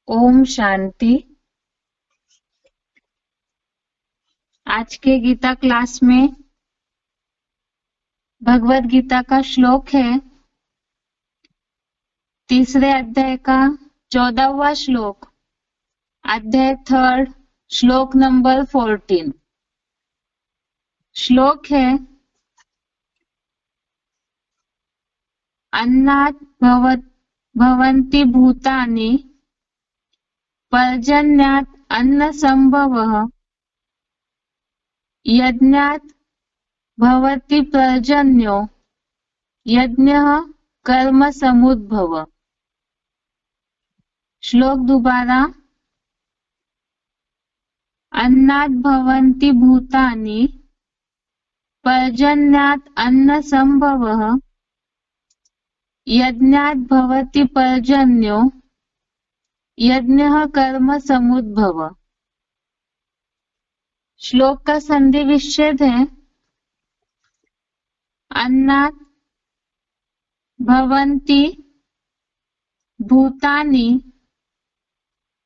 ओम शांति। आज के गीता क्लास में भगवत गीता का श्लोक है तीसरे अध्याय का 14वां श्लोक, अध्याय 3, श्लोक नंबर 14। श्लोक है अन्नात् भवन्ति भूतानि पर्जन्यात् अन्न संभवः यज्ञात् भवति पर्जन्यो यज्ञः कर्म समुद्भव। श्लोक दोबारा। अन्नात् भवन्ति भूतानि पर्जन्यात् अन्न संभवः यज्ञात् भवति पर्जन्यो यज्ञः कर्म समुद्भव। श्लोक का संधि विच्छेद है अन्नात् भवन्ति भूतानि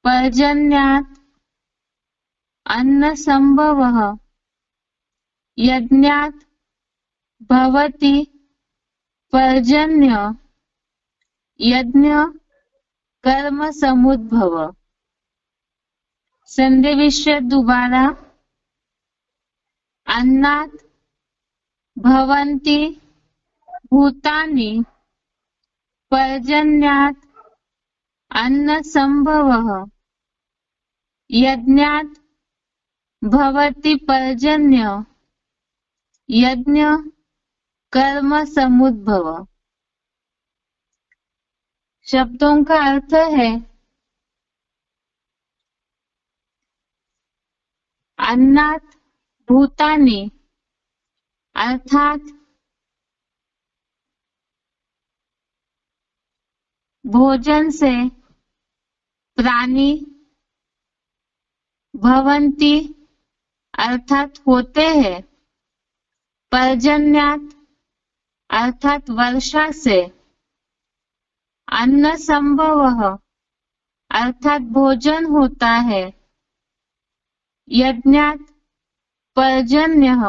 पर्जन्यात् अन्न संभवः यज्ञात् भवति पर्जन्य यज्ञ कर्म समुद्भव। संधि विच्छेद दोबारा। अन्नात् भवन्ति भूतानि पर्जन्यात् अन्न संभवः यज्ञात् भवति पर्जन्य यज्ञ कर्म समुद्भव। शब्दों का अर्थ है अन्नात् भूतानि अर्थात भोजन से प्राणी, भवन्ति अर्थात होते हैं, पर्जन्यात् अर्थात वर्षा से, अन्न संभवः अर्थात भोजन होता है, यज्ञात् पर्जन्यः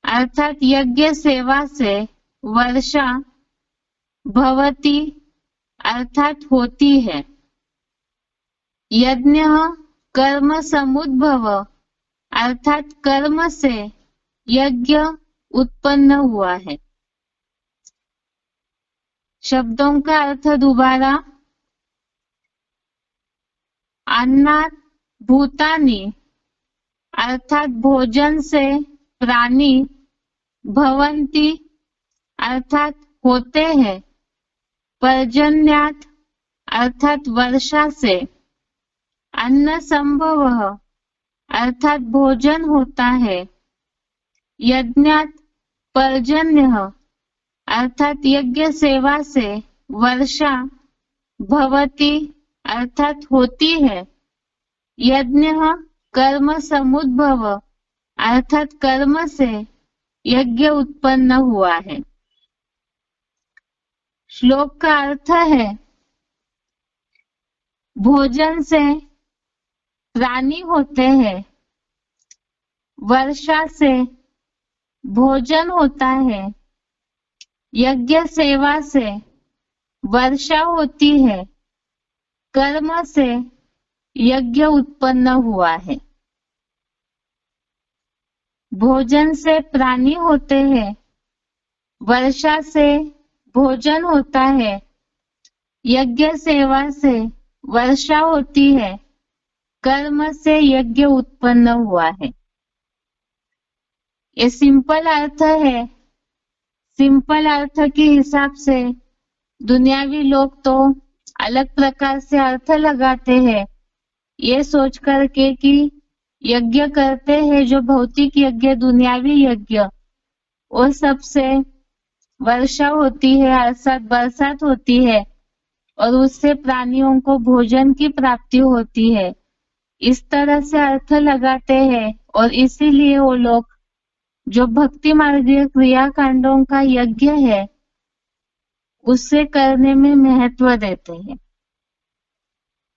अर्थात यज्ञ सेवा से वर्षा, भवति अर्थात होती है, यज्ञ कर्म समुद्भव अर्थात कर्म से यज्ञ उत्पन्न हुआ है। शब्दों का अर्थ दोबारा। अन्नात् भूतानि अर्थात भोजन से प्राणी, भवन्ति अर्थात होते हैं, पर्जन्यात् अर्थात वर्षा से, अन्न संभवः अर्थात भोजन होता है, यज्ञात् पर्जन्यः अर्थात यज्ञ सेवा से वर्षा, भवति अर्थात होती है, यज्ञः कर्म समुद्भव अर्थात कर्म से यज्ञ उत्पन्न हुआ है। श्लोक का अर्थ है भोजन से प्राणी होते हैं, वर्षा से भोजन होता है, यज्ञ सेवा से वर्षा होती है, कर्म से यज्ञ उत्पन्न हुआ है। भोजन से प्राणी होते हैं, वर्षा से भोजन होता है, यज्ञ सेवा से वर्षा होती है, कर्म से यज्ञ उत्पन्न हुआ है। ये सिंपल अर्थ है। सिंपल अर्थ के हिसाब से दुनियावी लोग तो अलग प्रकार से अर्थ लगाते हैं, ये सोच करके कि यज्ञ करते हैं जो भौतिक यज्ञ, दुनियावी यज्ञ, वो सबसे वर्षा होती है अर्थात बरसात होती है और उससे प्राणियों को भोजन की प्राप्ति होती है। इस तरह से अर्थ लगाते हैं और इसीलिए वो लोग जो भक्ति मार्गीय क्रियाकांडों का यज्ञ है उससे करने में महत्व देते हैं।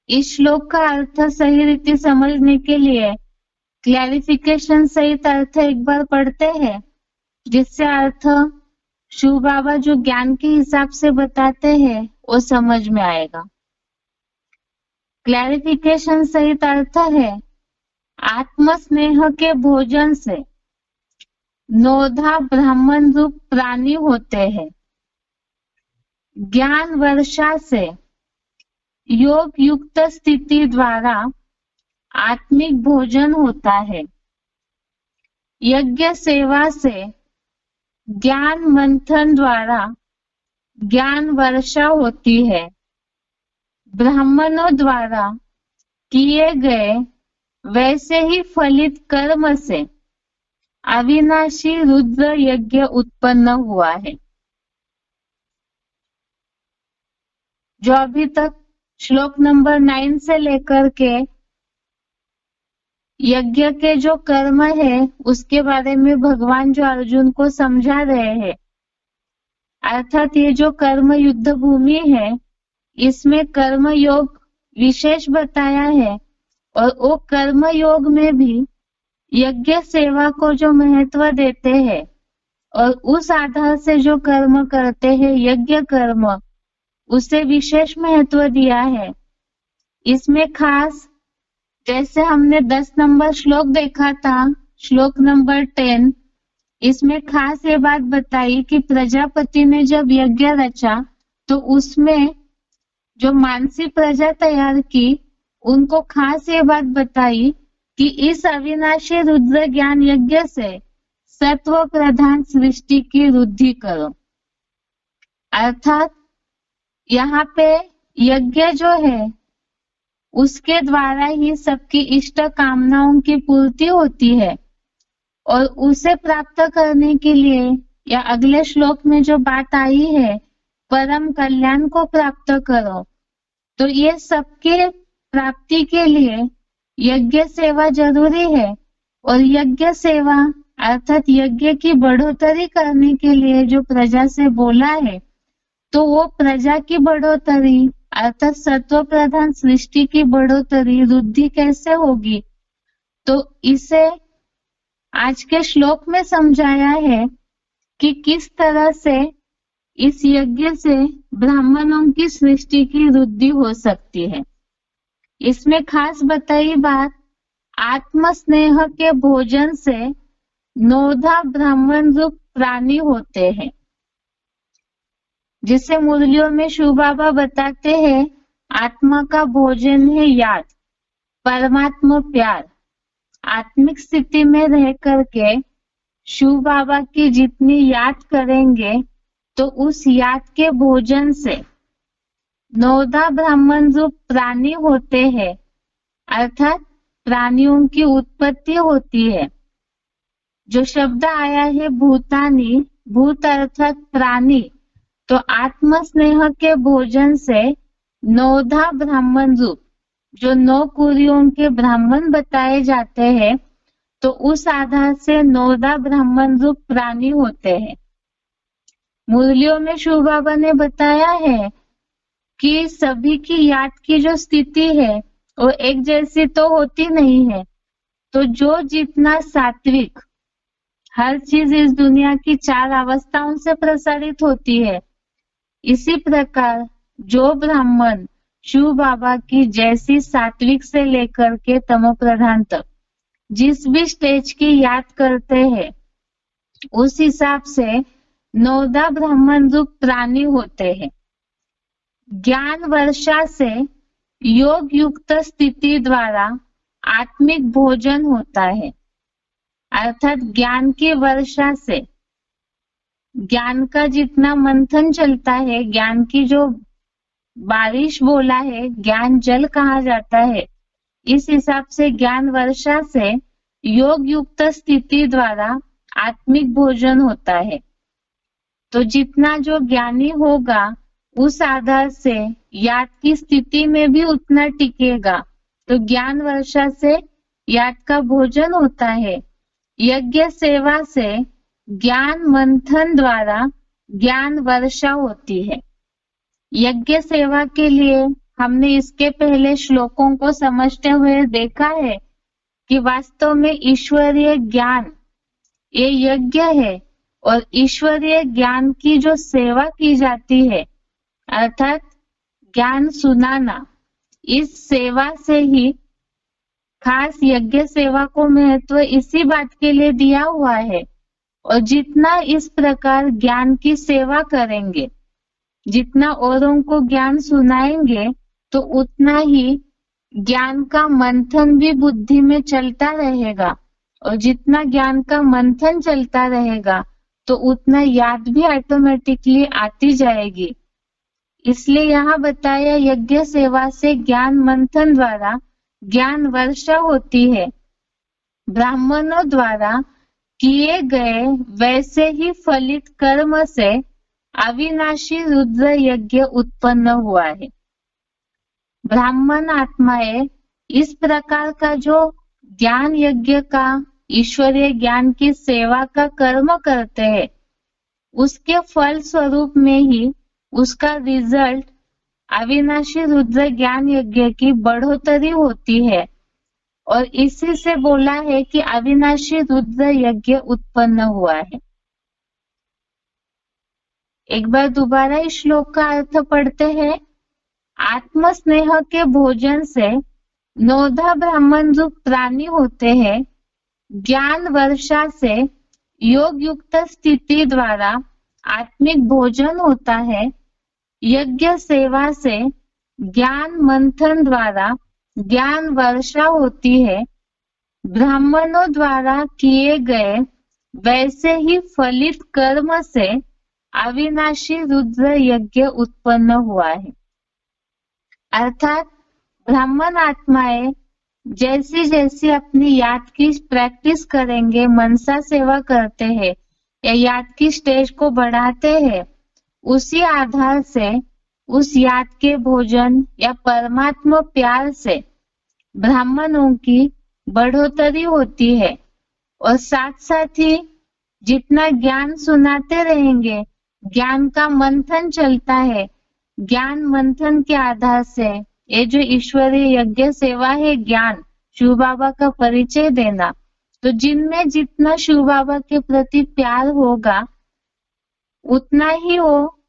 इस श्लोक का अर्थ सही रीति समझने के लिए क्लैरिफिकेशन सहित अर्थ एक बार पढ़ते हैं, जिससे अर्थ शिव बाबा जो ज्ञान के हिसाब से बताते हैं वो समझ में आएगा। क्लैरिफिकेशन सहित अर्थ है, आत्म स्नेह के भोजन से नौधा ब्राह्मण रूप प्राणी होते हैं। ज्ञान वर्षा से योग युक्त स्थिति द्वारा आत्मिक भोजन होता है। यज्ञ सेवा से ज्ञान मंथन द्वारा ज्ञान वर्षा होती है। ब्राह्मणों द्वारा किए गए वैसे ही फलित कर्म से अविनाशी रुद्र यज्ञ उत्पन्न हुआ है। जो अभी तक श्लोक नंबर 9 से लेकर के यज्ञ के जो कर्म है उसके बारे में भगवान जो अर्जुन को समझा रहे हैं, अर्थात ये जो कर्म युद्ध भूमि है इसमें कर्म योग विशेष बताया है, और वो कर्म योग में भी यज्ञ सेवा को जो महत्व देते हैं और उस आधार से जो कर्म करते हैं यज्ञ कर्म, उसे विशेष महत्व दिया है। इसमें खास जैसे हमने 10 नंबर श्लोक देखा था, श्लोक नंबर 10, इसमें खास ये बात बताई कि प्रजापति ने जब यज्ञ रचा तो उसमें जो मानसी प्रजा तैयार की उनको खास ये बात बताई कि इस अविनाशी रुद्र ज्ञान यज्ञ से सत्व प्रधान सृष्टि की वृद्धि करो। अर्थात यहाँ पे यज्ञ जो है उसके द्वारा ही सबकी इष्ट कामनाओं की पूर्ति होती है, और उसे प्राप्त करने के लिए या अगले श्लोक में जो बात आई है परम कल्याण को प्राप्त करो, तो ये सबके प्राप्ति के लिए यज्ञ सेवा जरूरी है। और यज्ञ सेवा अर्थात यज्ञ की बढ़ोतरी करने के लिए जो प्रजा से बोला है, तो वो प्रजा की बढ़ोतरी अर्थात सत्व प्रधान सृष्टि की बढ़ोतरी वृद्धि कैसे होगी, तो इसे आज के श्लोक में समझाया है कि किस तरह से इस यज्ञ से ब्राह्मणों की सृष्टि की वृद्धि हो सकती है। इसमें खास बताई बात, आत्म स्नेह के भोजन से नौधा ब्राह्मण रूप प्राणी होते हैं, जिसे मुरलियों में शिव बाबा बताते हैं आत्मा का भोजन है याद, परमात्मा प्यार। आत्मिक स्थिति में रह करके शिव बाबा की जितनी याद करेंगे तो उस याद के भोजन से नौधा ब्राह्मण रूप प्राणी होते हैं, अर्थात प्राणियों की उत्पत्ति होती है। जो शब्द आया है भूतानी, भूत अर्थात प्राणी, तो आत्म स्नेह के भोजन से नौधा ब्राह्मण रूप जो 9 कुरियों के ब्राह्मण बताए जाते हैं, तो उस आधार से नौधा ब्राह्मण रूप प्राणी होते हैं। मुरलियों में शिव बाबा ने बताया है कि सभी की याद की जो स्थिति है वो एक जैसी तो होती नहीं है, तो जो जितना सात्विक, हर चीज इस दुनिया की 4 अवस्थाओं से प्रसारित होती है, इसी प्रकार जो ब्राह्मण शिव बाबा की जैसी सात्विक से लेकर के तमो प्रधान तक जिस भी स्टेज की याद करते हैं, उस हिसाब से नौधा ब्राह्मण रूप प्राणी होते हैं। ज्ञान वर्षा से योग युक्त स्थिति द्वारा आत्मिक भोजन होता है, अर्थात ज्ञान की वर्षा से ज्ञान का जितना मंथन चलता है, ज्ञान की जो बारिश बोला है, ज्ञान जल कहा जाता है, इस हिसाब से ज्ञान वर्षा से योग युक्त स्थिति द्वारा आत्मिक भोजन होता है। तो जितना जो ज्ञानी होगा उस आधार से याद की स्थिति में भी उतना टिकेगा, तो ज्ञान वर्षा से याद का भोजन होता है। यज्ञ सेवा से ज्ञान मंथन द्वारा ज्ञान वर्षा होती है। यज्ञ सेवा के लिए हमने इसके पहले श्लोकों को समझते हुए देखा है कि वास्तव में ईश्वरीय ज्ञान ये यज्ञ है और ईश्वरीय ज्ञान की जो सेवा की जाती है अर्थात ज्ञान सुनाना, इस सेवा से ही खास यज्ञ सेवा को महत्व इसी बात के लिए दिया हुआ है। और जितना इस प्रकार ज्ञान की सेवा करेंगे, जितना औरों को ज्ञान सुनाएंगे, तो उतना ही ज्ञान का मंथन भी बुद्धि में चलता रहेगा। और जितना ज्ञान का मंथन चलता रहेगा तो उतना याद भी ऑटोमेटिकली आती जाएगी। इसलिए यहाँ बताया यज्ञ सेवा से ज्ञान मंथन द्वारा ज्ञान वर्षा होती है। ब्राह्मणों द्वारा किए गए वैसे ही फलित कर्म से अविनाशी रुद्र यज्ञ उत्पन्न हुआ है। ब्राह्मण आत्माएं इस प्रकार का जो ज्ञान यज्ञ का, ईश्वरीय ज्ञान की सेवा का कर्म करते हैं, उसके फल स्वरूप में ही उसका रिजल्ट अविनाशी रुद्र ज्ञान यज्ञ की बढ़ोतरी होती है। और इसी से बोला है कि अविनाशी रुद्र यज्ञ उत्पन्न हुआ है। एक बार दोबारा इस श्लोक का अर्थ पढ़ते हैं। आत्म स्नेह के भोजन से नौधा ब्राह्मण रूप प्राणी होते हैं। ज्ञान वर्षा से योग युक्त स्थिति द्वारा आत्मिक भोजन होता है। यज्ञ सेवा से ज्ञान मंथन द्वारा ज्ञान वर्षा होती है। ब्राह्मणों द्वारा किए गए वैसे ही फलित कर्म से अविनाशी रुद्र यज्ञ उत्पन्न हुआ है। अर्थात ब्राह्मण आत्माएं जैसी जैसी अपनी याद की प्रैक्टिस करेंगे, मनसा सेवा करते हैं या याद की स्टेज को बढ़ाते हैं, उसी आधार से उस याद के भोजन या परमात्मा प्यार से ब्राह्मणों की बढ़ोतरी होती है। और साथ साथ ही जितना ज्ञान सुनाते रहेंगे, ज्ञान का मंथन चलता है। ज्ञान मंथन के आधार से ये जो ईश्वरीय यज्ञ सेवा है, ज्ञान शिव बाबा का परिचय देना, तो जिनमें जितना शिव बाबा के प्रति प्यार होगा उतना ही वो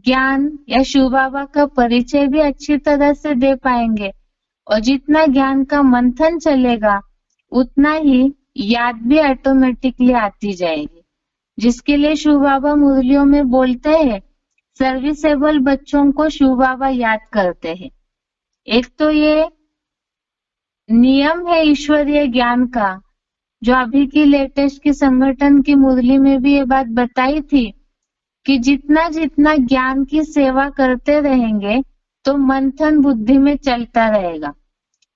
ज्ञान या शिव बाबा का परिचय भी अच्छी तरह से दे पाएंगे। और जितना ज्ञान का मंथन चलेगा उतना ही याद भी ऑटोमेटिकली आती जाएगी। जिसके लिए शिव बाबा मुरलियों में बोलते हैं, सर्विसेबल बच्चों को शिव बाबा याद करते हैं। एक तो ये नियम है ईश्वरीय ज्ञान का, जो अभी की लेटेस्ट की संगठन की मुरली में भी ये बात बताई थी कि जितना जितना ज्ञान की सेवा करते रहेंगे तो मंथन बुद्धि में चलता रहेगा।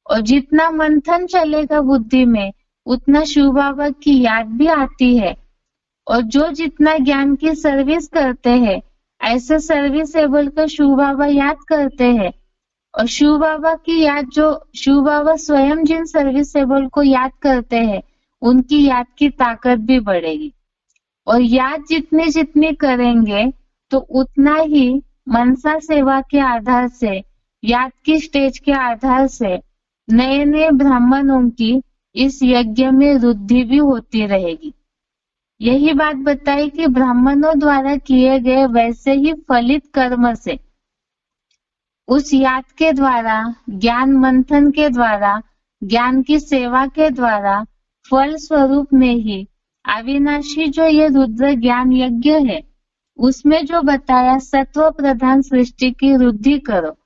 और जितना मंथन चलेगा बुद्धि में उतना शिव बाबा की याद भी आती है। और जो जितना ज्ञान की सर्विस करते हैं, ऐसे सर्विसेबल का शिव बाबा याद करते हैं। और शिव बाबा की याद, जो शिव बाबा स्वयं जिन सर्विसेबल को याद करते हैं, उनकी याद की ताकत भी बढ़ेगी। और याद जितनी जितनी करेंगे तो उतना ही मनसा सेवा के आधार से, याद की स्टेज के आधार से नए नए ब्राह्मणों की इस यज्ञ में वृद्धि भी होती रहेगी। यही बात बताई कि ब्राह्मणों द्वारा किए गए वैसे ही फलित कर्म से, उस याद के द्वारा, ज्ञान मंथन के द्वारा, ज्ञान की सेवा के द्वारा, फल स्वरूप में ही अविनाशी जो ये रुद्र ज्ञान यज्ञ है, उसमें जो बताया सत्व प्रधान सृष्टि की वृद्धि करो।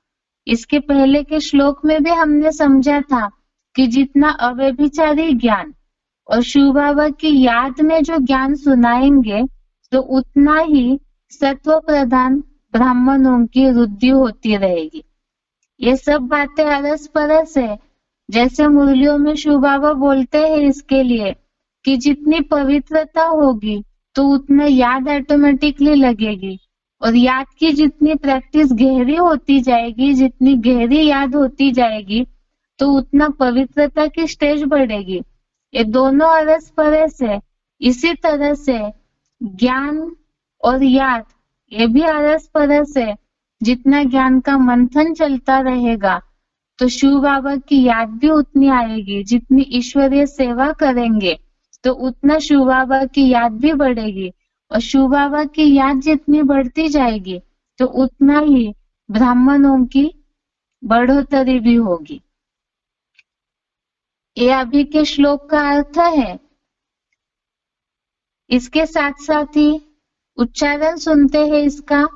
इसके पहले के श्लोक में भी हमने समझा था कि जितना अव्यभिचारी ज्ञान और शिव बाबा की याद में जो ज्ञान सुनाएंगे तो उतना ही सत्व प्रधान ब्राह्मणों की वृद्धि होती रहेगी। ये सब बातें अरस परस है। जैसे मुरलियों में शिव बाबा बोलते हैं इसके लिए कि जितनी पवित्रता होगी तो उतना याद ऑटोमेटिकली लगेगी। और याद की जितनी प्रैक्टिस गहरी होती जाएगी, जितनी गहरी याद होती जाएगी, तो उतना पवित्रता की स्टेज बढ़ेगी। ये दोनों अरस परस है। इसी तरह से ज्ञान और याद ये भी अरस परस है। जितना ज्ञान का मंथन चलता रहेगा तो शिव बाबा की याद भी उतनी आएगी। जितनी ईश्वरीय सेवा करेंगे तो उतना शिव बाबा की याद भी बढ़ेगी, और शिव बाबा की याद जितनी बढ़ती जाएगी तो उतना ही ब्राह्मणों की बढ़ोतरी भी होगी। ये अभी के श्लोक का अर्थ है। इसके साथ साथ ही उच्चारण सुनते हैं इसका,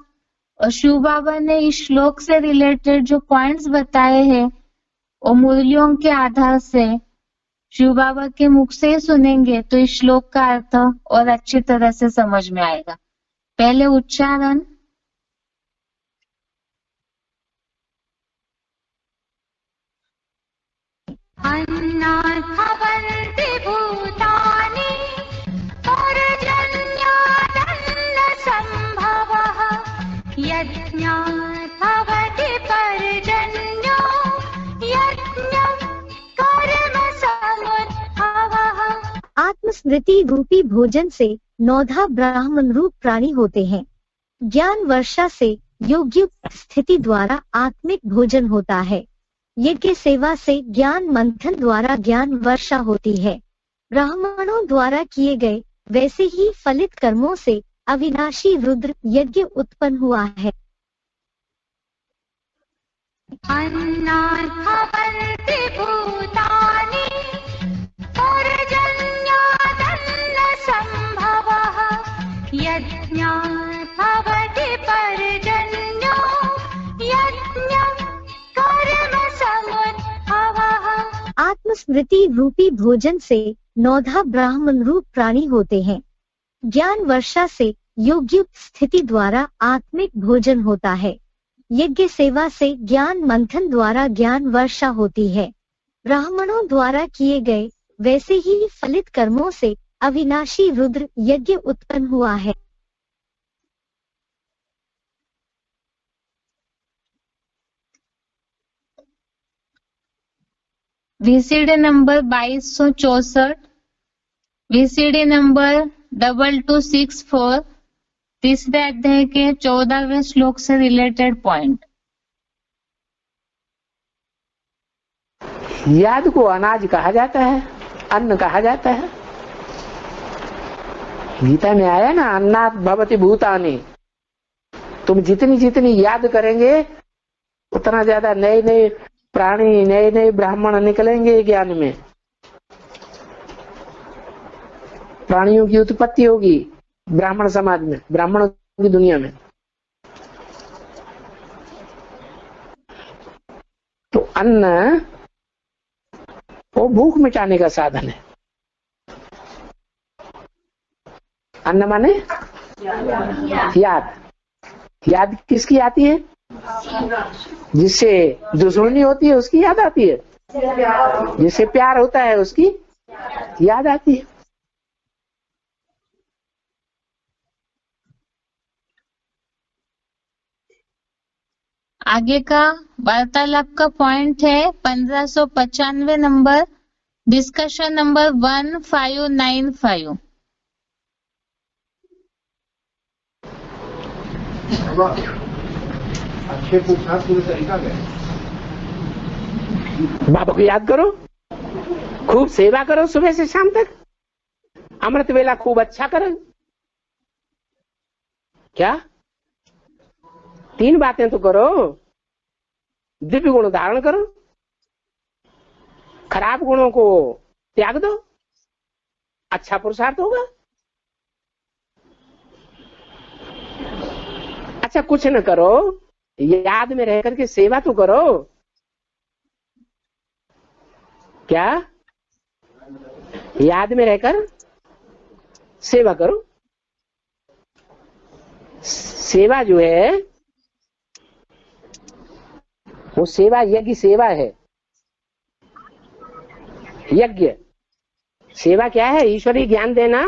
और शिव बाबा ने इस श्लोक से रिलेटेड जो पॉइंट्स बताए हैं वो मुरलियों के आधार से शिव बाबा के मुख से ही सुनेंगे तो इस श्लोक का अर्थ और अच्छी तरह से समझ में आएगा। पहले उच्चारण। अन्नात् भवन्ति भूतानि पर्जन्यादन्नसम्भवः यज्ञात् भवति पर्जन्यो यज्ञं कर्म समुद्भवः। आत्मस्मृति रूपी भोजन से नौधा ब्राह्मण रूप प्राणी होते हैं। ज्ञान वर्षा से योगयुक्त स्थिति द्वारा आत्मिक भोजन होता है। यज्ञ सेवा से ज्ञान मंथन द्वारा ज्ञान वर्षा होती है। ब्राह्मणों द्वारा किए गए वैसे ही फलित कर्मों से अविनाशी रुद्र यज्ञ उत्पन्न हुआ है। अन्नात् भवन्ति भूतानि पर्जन्यादन्नसम्भवः यज्ञात् भवति पर्जन्यो यज्ञं कर्म समुद्भवः। आत्मस्मृति रूपी भोजन से नौधा ब्राह्मण रूप प्राणी होते हैं। ज्ञान वर्षा से योगयुक्त स्थिति द्वारा आत्मिक भोजन होता है। यज्ञ सेवा से ज्ञान मंथन द्वारा ज्ञान वर्षा होती है। ब्राह्मणों द्वारा किए गए वैसे ही फलित कर्मों से अविनाशी रुद्र यज्ञ उत्पन्न हुआ है। VCD नंबर 2264, VCD नंबर 2264, तीसरे अध्याय के 14वें श्लोक से रिलेटेड पॉइंट। याद को अनाज कहा जाता है, अन्न कहा जाता है। गीता में आया ना, अन्नात् भवति भूतानि। तुम जितनी जितनी याद करेंगे उतना ज्यादा नए नए प्राणी, नए नए ब्राह्मण निकलेंगे ज्ञान में। प्राणियों की उत्पत्ति होगी ब्राह्मण समाज में, ब्राह्मणों की दुनिया में। तो अन्न वो भूख मिटाने का साधन है। अन्न माने याद। याद किसकी आती है? जिससे दुश्मनी होती है उसकी याद आती है, जिससे प्यार होता है उसकी याद आती है। आगे का वार्तालाप का पॉइंट है 1595 नंबर, डिस्कशन नंबर 1595। अच्छे पुरुषार्थ पूरे तरीका गए। बाबा को याद करो, खूब सेवा करो सुबह से शाम तक, अमृत वेला खूब अच्छा करो। क्या 3 बातें तो करो। दिव्य गुण धारण करो, खराब गुणों को त्याग दो, अच्छा पुरुषार्थ होगा। अच्छा कुछ न करो, याद में रह करके सेवा तो करो। क्या याद में रहकर सेवा करो। सेवा जो है वो सेवा यज्ञ सेवा है। यज्ञ सेवा क्या है? ईश्वरीय ज्ञान देना,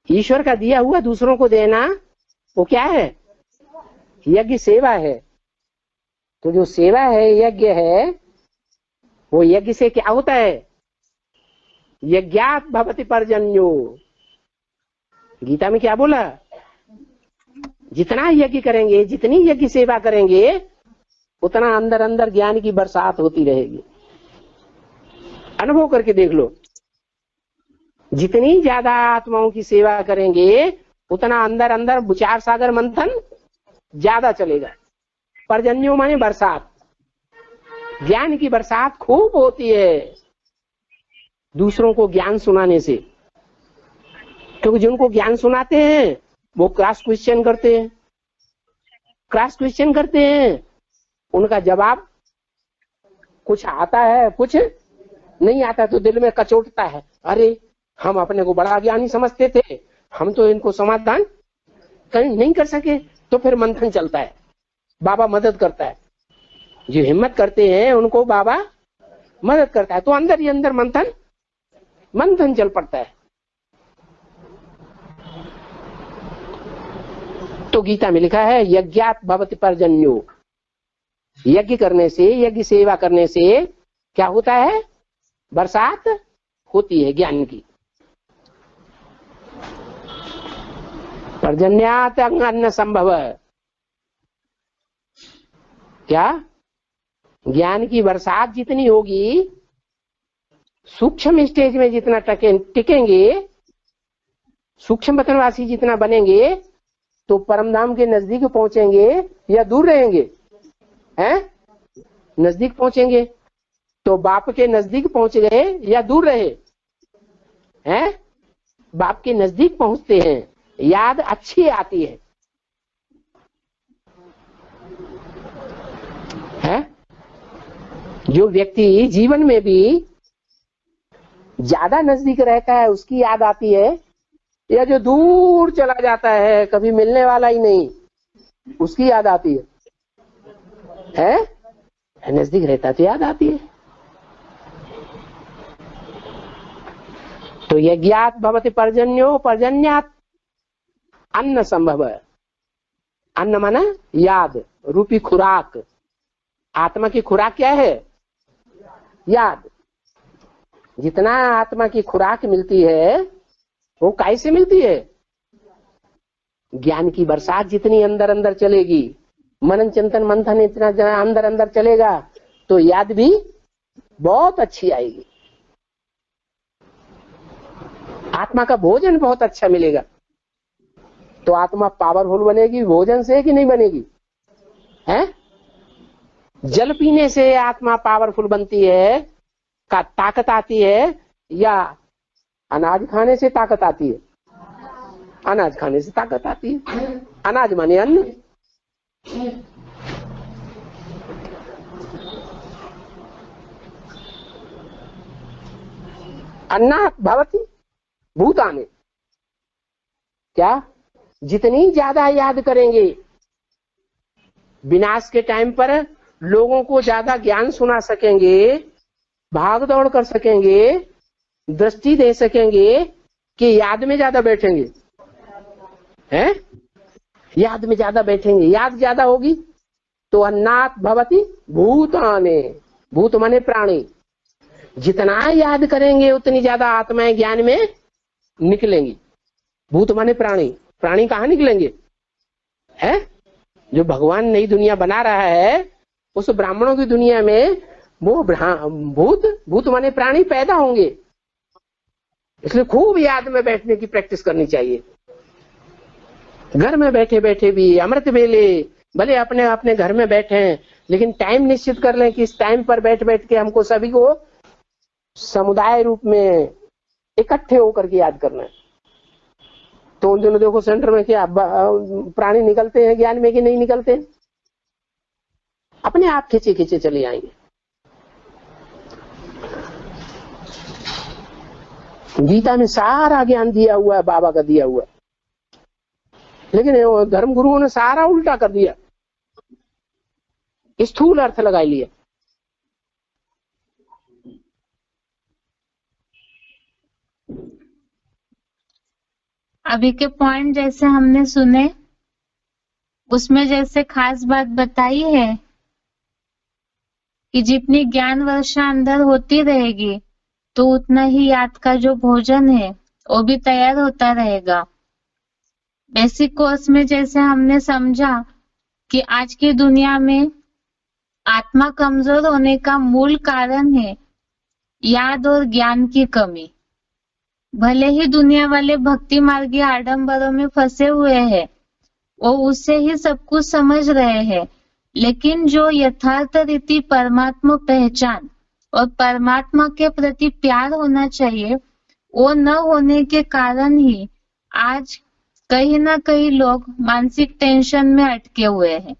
ईश्वर का दिया हुआ दूसरों को देना, वो क्या है? यज्ञ सेवा है। तो जो सेवा है, यज्ञ है, वो यज्ञ से क्या होता है? यज्ञात् भवति पर्जन्यो। गीता में क्या बोला? जितना यज्ञ करेंगे, जितनी यज्ञ सेवा करेंगे, उतना अंदर अंदर ज्ञान की बरसात होती रहेगी। अनुभव करके देख लो, जितनी ज्यादा आत्माओं की सेवा करेंगे, उतना अंदर अंदर विचार सागर मंथन ज्यादा चलेगा। पर्जन्यों माने बरसात, ज्ञान की बरसात खूब होती है दूसरों को ज्ञान सुनाने से। क्योंकि जिनको ज्ञान सुनाते हैं वो क्रॉस क्वेश्चन करते हैं, उनका जवाब कुछ आता है, कुछ नहीं आता, तो दिल में कचोटता है, अरे हम अपने को बड़ा ज्ञानी समझते थे, हम तो इनको समाधान कहीं नहीं कर सके। तो फिर मंथन चलता है, बाबा मदद करता है। जो हिम्मत करते हैं उनको बाबा मदद करता है, तो अंदर ही अंदर मंथन चल पड़ता है। तो गीता में लिखा है यज्ञात भवति पर्जन्यो, यज्ञ करने से, यज्ञ सेवा करने से क्या होता है? बरसात होती है ज्ञान की। पर्जन्यात अन्न संभव, क्या ज्ञान की बरसात जितनी होगी, सूक्ष्म स्टेज में जितना टिकेंगे, सूक्ष्म वतनवासी जितना बनेंगे, तो परमधाम के नजदीक पहुंचेंगे या दूर रहेंगे? हैं? नजदीक पहुंचेंगे। तो बाप के नजदीक पहुंच गए या दूर रहे? हैं? बाप के नजदीक पहुंचते हैं, याद अच्छी आती है। जो व्यक्ति जीवन में भी ज्यादा नजदीक रहता है उसकी याद आती है, या जो दूर चला जाता है कभी मिलने वाला ही नहीं उसकी याद आती है? नजदीक रहता तो याद आती है। तो यज्ञात भवति पर्जन्यो, पर्जन्यात अन्न संभव। अन्न माना याद रूपी खुराक। आत्मा की खुराक क्या है? याद। जितना आत्मा की खुराक मिलती है वो कैसे मिलती है? ज्ञान की बरसात जितनी अंदर अंदर चलेगी, मनन चिंतन मंथन इतना अंदर अंदर चलेगा, तो याद भी बहुत अच्छी आएगी। आत्मा का भोजन बहुत अच्छा मिलेगा, तो आत्मा पावरफुल बनेगी भोजन से कि नहीं बनेगी? हैं? जल पीने से आत्मा पावरफुल बनती है, का ताकत आती है, या अनाज खाने से ताकत आती है? अनाज खाने से ताकत आती है। अनाज माने अन्न। अन्नात् भवति भूतानि। क्या? जितनी ज्यादा याद करेंगे, विनाश के टाइम पर लोगों को ज्यादा ज्ञान सुना सकेंगे, भाग दौड़ कर सकेंगे, दृष्टि दे सकेंगे, कि याद में ज्यादा बैठेंगे। हैं? याद में ज्यादा बैठेंगे, याद ज्यादा होगी तो अन्नात् भवति भूतानि। भूत माने प्राणी। जितना याद करेंगे उतनी ज्यादा आत्माएं ज्ञान में निकलेंगी। भूत माने प्राणी। प्राणी कहाँ निकलेंगे? है? जो भगवान नई दुनिया बना रहा है, उस ब्राह्मणों की दुनिया में वो भूत माने प्राणी पैदा होंगे। इसलिए खूब याद में बैठने की प्रैक्टिस करनी चाहिए। घर में बैठे बैठे भी अमृत वेले, भले अपने अपने घर में बैठे हैं, लेकिन टाइम निश्चित कर लें कि इस टाइम पर बैठ बैठ के हमको सभी को समुदाय रूप में इकट्ठे होकर के याद करना है। तो उन दिनों देखो सेंटर में क्या प्राणी निकलते हैं ज्ञान में कि नहीं निकलते? अपने आप खींचे खींचे चले आएंगे। गीता में सारा ज्ञान दिया हुआ है, बाबा का दिया हुआ है, लेकिन धर्म गुरुओं ने सारा उल्टा कर दिया, स्थूल अर्थ लगा लिया। अभी के पॉइंट जैसे हमने सुने, उसमें जैसे खास बात बताई है कि जितनी ज्ञान वर्षा अंदर होती रहेगी तो उतना ही याद का जो भोजन है वो भी तैयार होता रहेगा। बेसिक कोर्स में जैसे हमने समझा कि आज की दुनिया में आत्मा कमजोर होने का मूल कारण है याद और ज्ञान की कमी। भले ही दुनिया वाले भक्ति मार्गी आडंबरों में फंसे हुए हैं, वो उससे ही सब कुछ समझ रहे हैं, लेकिन जो यथार्थ रीति परमात्मा पहचान और परमात्मा के प्रति प्यार होना चाहिए, वो न होने के कारण ही आज कहीं ना कहीं लोग मानसिक टेंशन में अटके हुए हैं।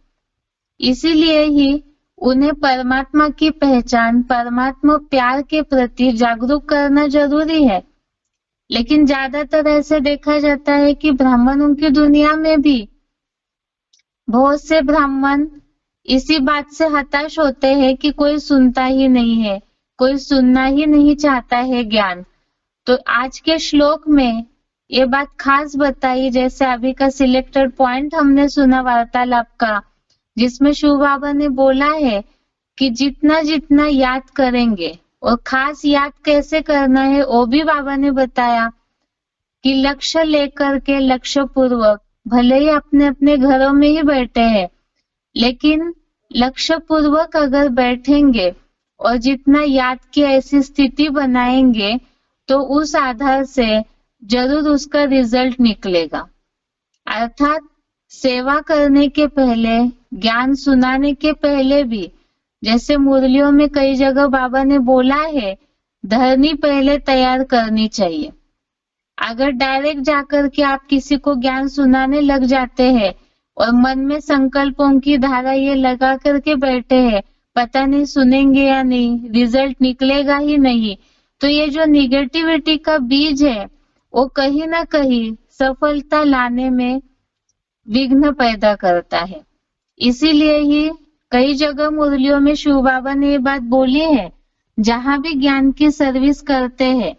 इसीलिए ही उन्हें परमात्मा की पहचान, परमात्मा प्यार के प्रति जागरूक करना जरूरी है। लेकिन ज्यादातर ऐसे देखा जाता है कि ब्राह्मणों की दुनिया में भी बहुत से ब्राह्मण इसी बात से हताश होते हैं कि कोई सुनता ही नहीं है, कोई सुनना ही नहीं चाहता है ज्ञान। तो आज के श्लोक में ये बात खास बताई, जैसे अभी का सिलेक्टेड पॉइंट हमने सुना वार्तालाप का, जिसमें शिव बाबा ने बोला है कि जितना जितना याद करेंगे, और खास याद कैसे करना है वो भी बाबा ने बताया कि लक्ष्य लेकर के, लक्ष्य पूर्वक, भले ही अपने अपने घरों में ही बैठे हैं, लेकिन लक्ष्य पूर्वक अगर बैठेंगे और जितना याद की ऐसी स्थिति बनाएंगे तो उस आधार से जरूर उसका रिजल्ट निकलेगा। अर्थात सेवा करने के पहले, ज्ञान सुनाने के पहले भी, जैसे मुरलियों में कई जगह बाबा ने बोला है, धरनी पहले तैयार करनी चाहिए। अगर डायरेक्ट जाकर के आप किसी को ज्ञान सुनाने लग जाते हैं और मन में संकल्पों की धारा ये लगा करके बैठे हैं, पता नहीं सुनेंगे या नहीं, रिजल्ट निकलेगा ही नहीं, तो ये जो निगेटिविटी का बीज है वो कहीं ना कहीं सफलता लाने में विघ्न पैदा करता है। इसीलिए ही कई जगह मुरलियों में शिव बाबा ने ये बात बोली है, जहां भी ज्ञान की सर्विस करते हैं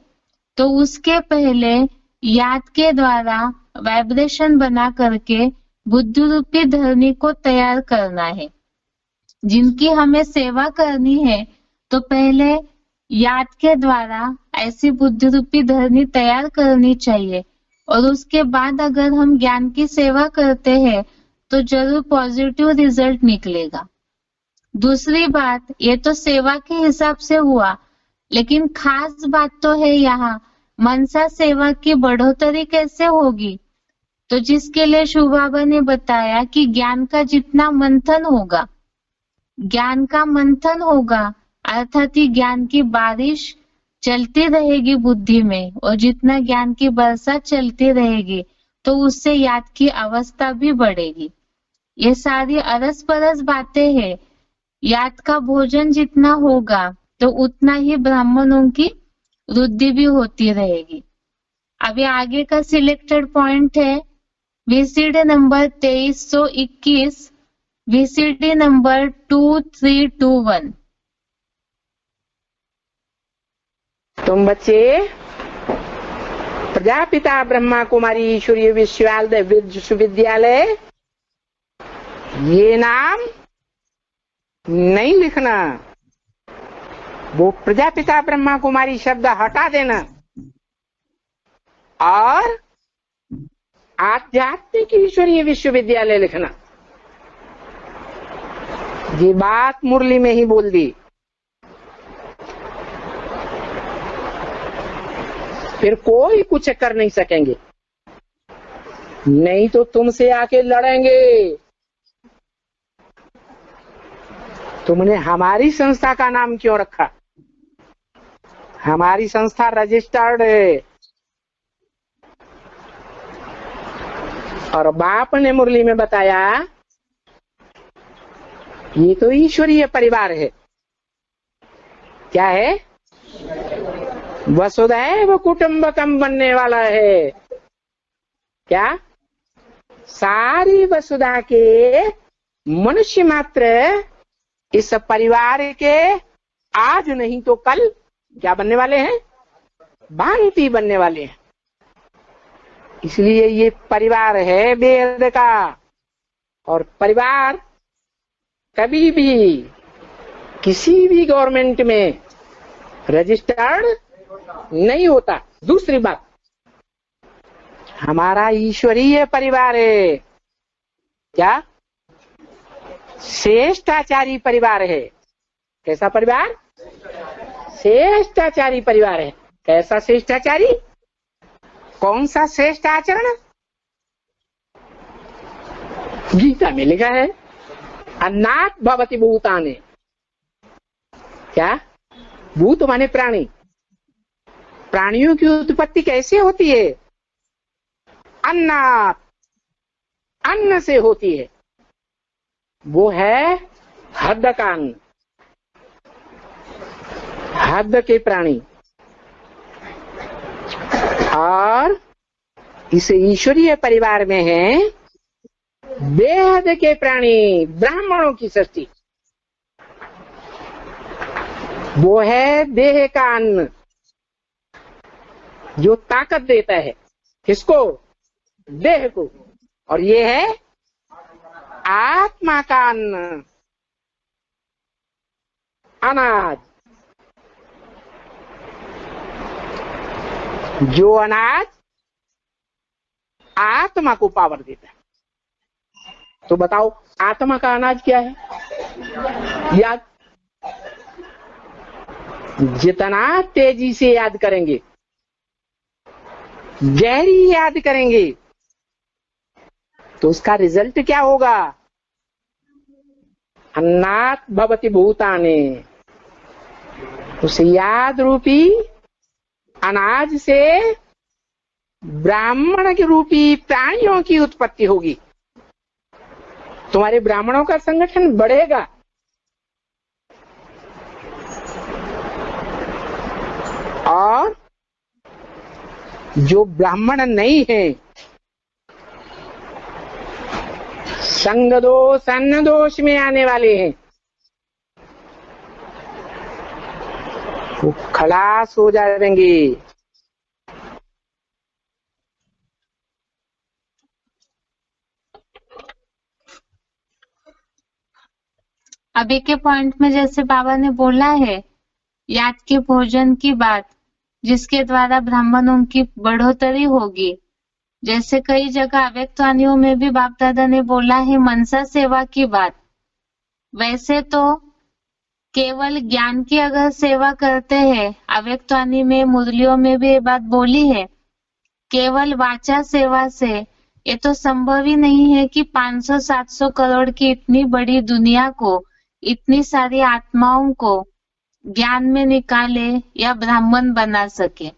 तो उसके पहले याद के द्वारा वाइब्रेशन बना करके बुद्धि रूपी धरनी को तैयार करना है। जिनकी हमें सेवा करनी है तो पहले याद के द्वारा ऐसी बुद्धि रूपी धरनी तैयार करनी चाहिए, और उसके बाद अगर हम ज्ञान की सेवा करते हैं तो जरूर पॉजिटिव रिजल्ट निकलेगा। दूसरी बात, ये तो सेवा के हिसाब से हुआ, लेकिन खास बात तो है यहाँ मनसा सेवा की बढ़ोतरी कैसे होगी। तो जिसके लिए शिव बाबा ने बताया कि ज्ञान का जितना मंथन होगा, ज्ञान का मंथन होगा, अर्थात ज्ञान की बारिश चलती रहेगी बुद्धि में, और जितना ज्ञान की बरसात चलती रहेगी तो उससे याद की अवस्था भी बढ़ेगी। ये सारी अरस परस बातें हैं। याद का भोजन जितना होगा तो उतना ही ब्राह्मणों की वृद्धि भी होती रहेगी। अभी आगे का सिलेक्टेड पॉइंट है वीसीडी नंबर 2321, वीसीडी नंबर 2321। तुम बच्चे प्रजापिता ब्रह्मा कुमारी ईश्वरीय विश्वविद्यालय ये नाम नहीं लिखना, वो प्रजापिता ब्रह्मा कुमारी शब्द हटा देना और आध्यात्मिक ईश्वरीय विश्वविद्यालय लिखना। ये बात मुरली में ही बोल दी, फिर कोई कुछ कर नहीं सकेंगे, नहीं तो तुमसे आके लड़ेंगे। तुमने हमारी संस्था का नाम क्यों रखा? हमारी संस्था रजिस्टर्ड है। और बाप ने मुरली में बताया ये तो ईश्वरीय परिवार है। क्या है? वसुधैव कुटुंबकम बनने वाला है। क्या? सारी वसुधा के मनुष्य मात्र इस परिवार के आज नहीं तो कल क्या बनने वाले हैं? भांति बनने वाले हैं। इसलिए ये परिवार है वेद का, और परिवार कभी भी किसी भी गवर्नमेंट में रजिस्टर्ड नहीं होता। दूसरी बात, हमारा ईश्वरीय परिवार है। क्या? श्रेष्ठाचारी परिवार है। कैसा परिवार? श्रेष्ठाचारी परिवार है। कैसा श्रेष्ठाचारी? कौन सा श्रेष्ठ आचरण? गीता में लिखा है अन्नात् भवति भूतानि। क्या? भूत माने प्राणी। प्राणियों की उत्पत्ति कैसे होती है? अन्नात्, अन्न से होती है। वो है हद का अन्न, हद के प्राणी। और इस ईश्वरीय परिवार में है बेहद के प्राणी, ब्राह्मणों की सृष्टि। वो है देह का अन्न जो ताकत देता है। किसको? देह को। और ये है आत्मा का अन्न, अनाज। जो अनाज आत्मा को पावर देता है। तो बताओ आत्मा का अनाज क्या है? याद। जितना तेजी से याद करेंगे, गहरी याद करेंगे, तो उसका रिजल्ट क्या होगा? अन्नात् भवति भूतानि। उस याद रूपी अनाज से ब्राह्मण के रूपी प्राणियों की उत्पत्ति होगी। तुम्हारे ब्राह्मणों का संगठन बढ़ेगा। और जो ब्राह्मण नहीं है, संग दोष अन्न दोष में आने वाले हैं, वो खलास हो जाएंगे। अभी के पॉइंट में जैसे बाबा ने बोला है याद के भोजन की बात, जिसके द्वारा ब्राह्मणों की बढ़ोतरी होगी। जैसे कई जगह अव्यक्त वाणियों में भी बाप दादा ने बोला है मनसा सेवा की बात। वैसे तो केवल ज्ञान की अगर सेवा करते हैं, अव्यक्त वाणी में मुरलियों में भी ये बात बोली है, केवल वाचा सेवा से ये तो संभव ही नहीं है कि 500-700 करोड़ की इतनी बड़ी दुनिया को, इतनी सारी आत्माओं को ज्ञान में निकाले या ब्राह्मण बना सके।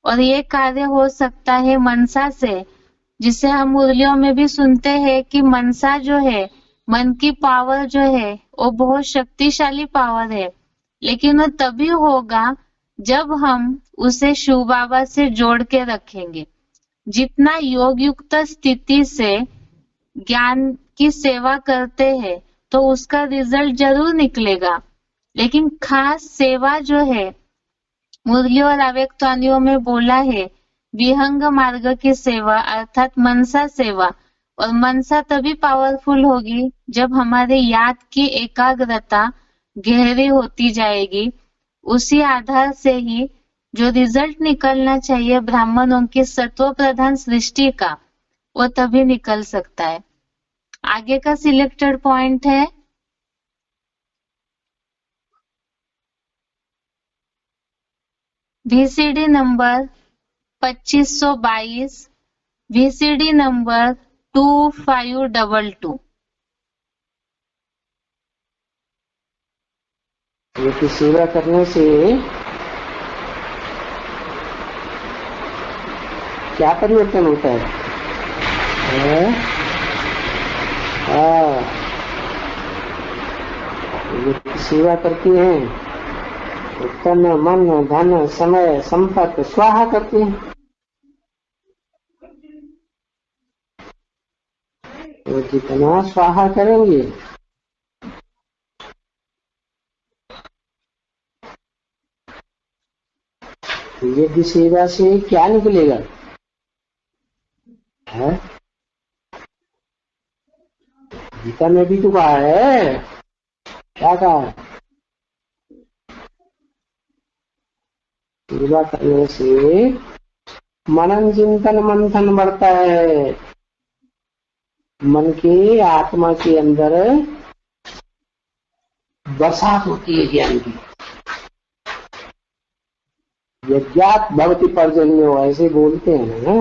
और ये कार्य हो सकता है मनसा से, जिसे हम मुरलियों में भी सुनते हैं कि मनसा जो है, मन की पावर जो है, वो बहुत शक्तिशाली पावर है। लेकिन वो तभी होगा जब हम उसे शिव बाबा से जोड़ के रखेंगे। जितना योग युक्त स्थिति से ज्ञान की सेवा करते हैं तो उसका रिजल्ट जरूर निकलेगा। लेकिन खास सेवा जो है, मुरली और अव्यक्त वाणियों में बोला है विहंग मार्ग की सेवा अर्थात मनसा सेवा। और मनसा तभी पावरफुल होगी जब हमारे याद की एकाग्रता गहरी होती जाएगी। उसी आधार से ही जो रिजल्ट निकलना चाहिए ब्राह्मणों की सत्व प्रधान सृष्टि का, वो तभी निकल सकता है। आगे का सिलेक्टेड पॉइंट है VCD नंबर 2522, VCD नंबर 2522। ये की सेवा करने से क्या परिवर्तन होता है? ये सेवा करती हैं, तन मन धन समय संपत्ति स्वाहा करती हैं। तो जितना स्वाहा करेंगे यज्ञ सेवा से क्या निकलेगा? है गीता में भी तो कहा है। क्या कहा है? सेवा करने से मनन चिंतन मंथन बढ़ता है, मन के आत्मा के अंदर बरसात होती है ज्ञान की। यज्ञात भवति पर्जन्यो, ऐसे बोलते हैं ना,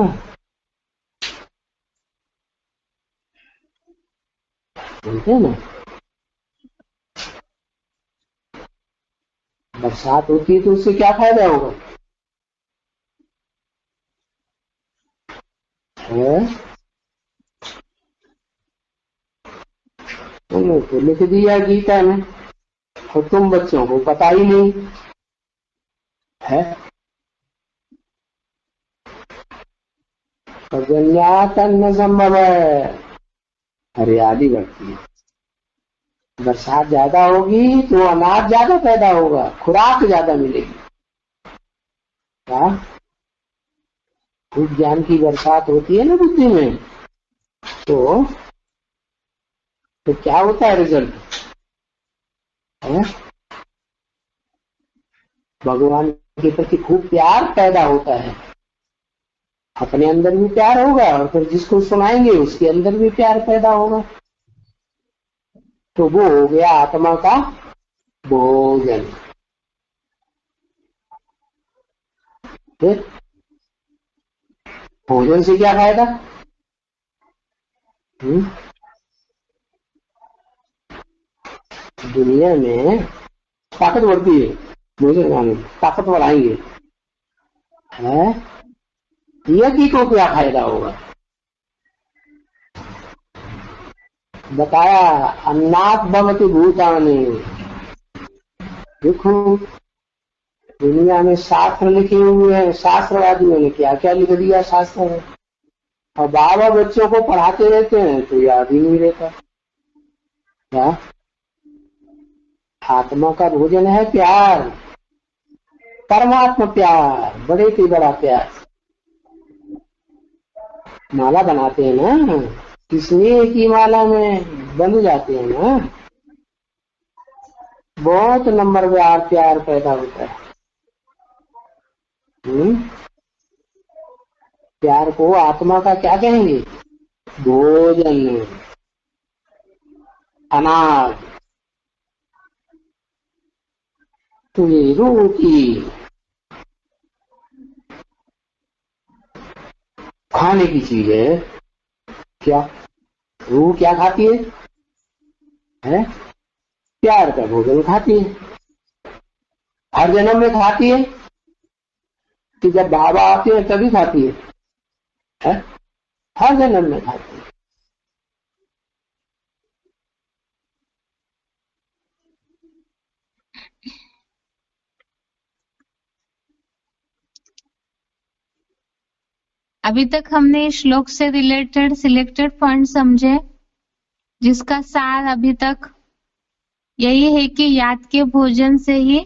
बोलते हैं ना, बरसात होती है तो उससे क्या फायदा होगा? तुमने तो लिख दिया गीता में और तुम बच्चों को पता ही नहीं है। पर्जन्यात् अन्न संभव है, हरियाली बढ़ती है। बरसात ज्यादा होगी तो अनाज ज्यादा पैदा होगा, खुराक ज्यादा मिलेगी। क्या खूब ज्ञान की बरसात होती है ना बुद्धि में, तो क्या होता है रिजल्ट? भगवान के प्रति खूब प्यार पैदा होता है, अपने अंदर भी प्यार होगा और फिर जिसको सुनाएंगे उसके अंदर भी प्यार पैदा होगा, तो वो हो गया आत्मा का भोजन। फिर भोजन से क्या फायदा? दुनिया में ताकत बढ़ती है, भोजन खाने ताकत बढ़ाएंगे, है यज्ञ को क्या फायदा होगा? बताया अन्नात् भवति भूतानि। देखो दुनिया में शास्त्र लिखे हुए हैं, शास्त्रवादियों ने क्या क्या लिख दिया शास्त्र में, और बाबा बच्चों को पढ़ाते रहते हैं तो याद ही नहीं रहता। क्या आत्मा का भोजन है प्यार, परमात्मा प्यार, बड़े से बड़ा प्यार। माला बनाते हैं ना, किसने की माला में बंध जाते हैं ना, बहुत नंबर प्यार पैदा होता है। प्यार को आत्मा का क्या कहेंगे? भोजन, अनाज, तो ये रोटी खाने की चीज है। क्या रूह क्या खाती है? प्यार का भोजन खाती है। हर जन्म में खाती है कि जब बाबा आते हैं तभी खाती है? हर जन्म में खाती है। अभी तक हमने इस श्लोक से रिलेटेड सिलेक्टेड पॉइंट समझे, जिसका सार अभी तक यही है कि याद के भोजन से ही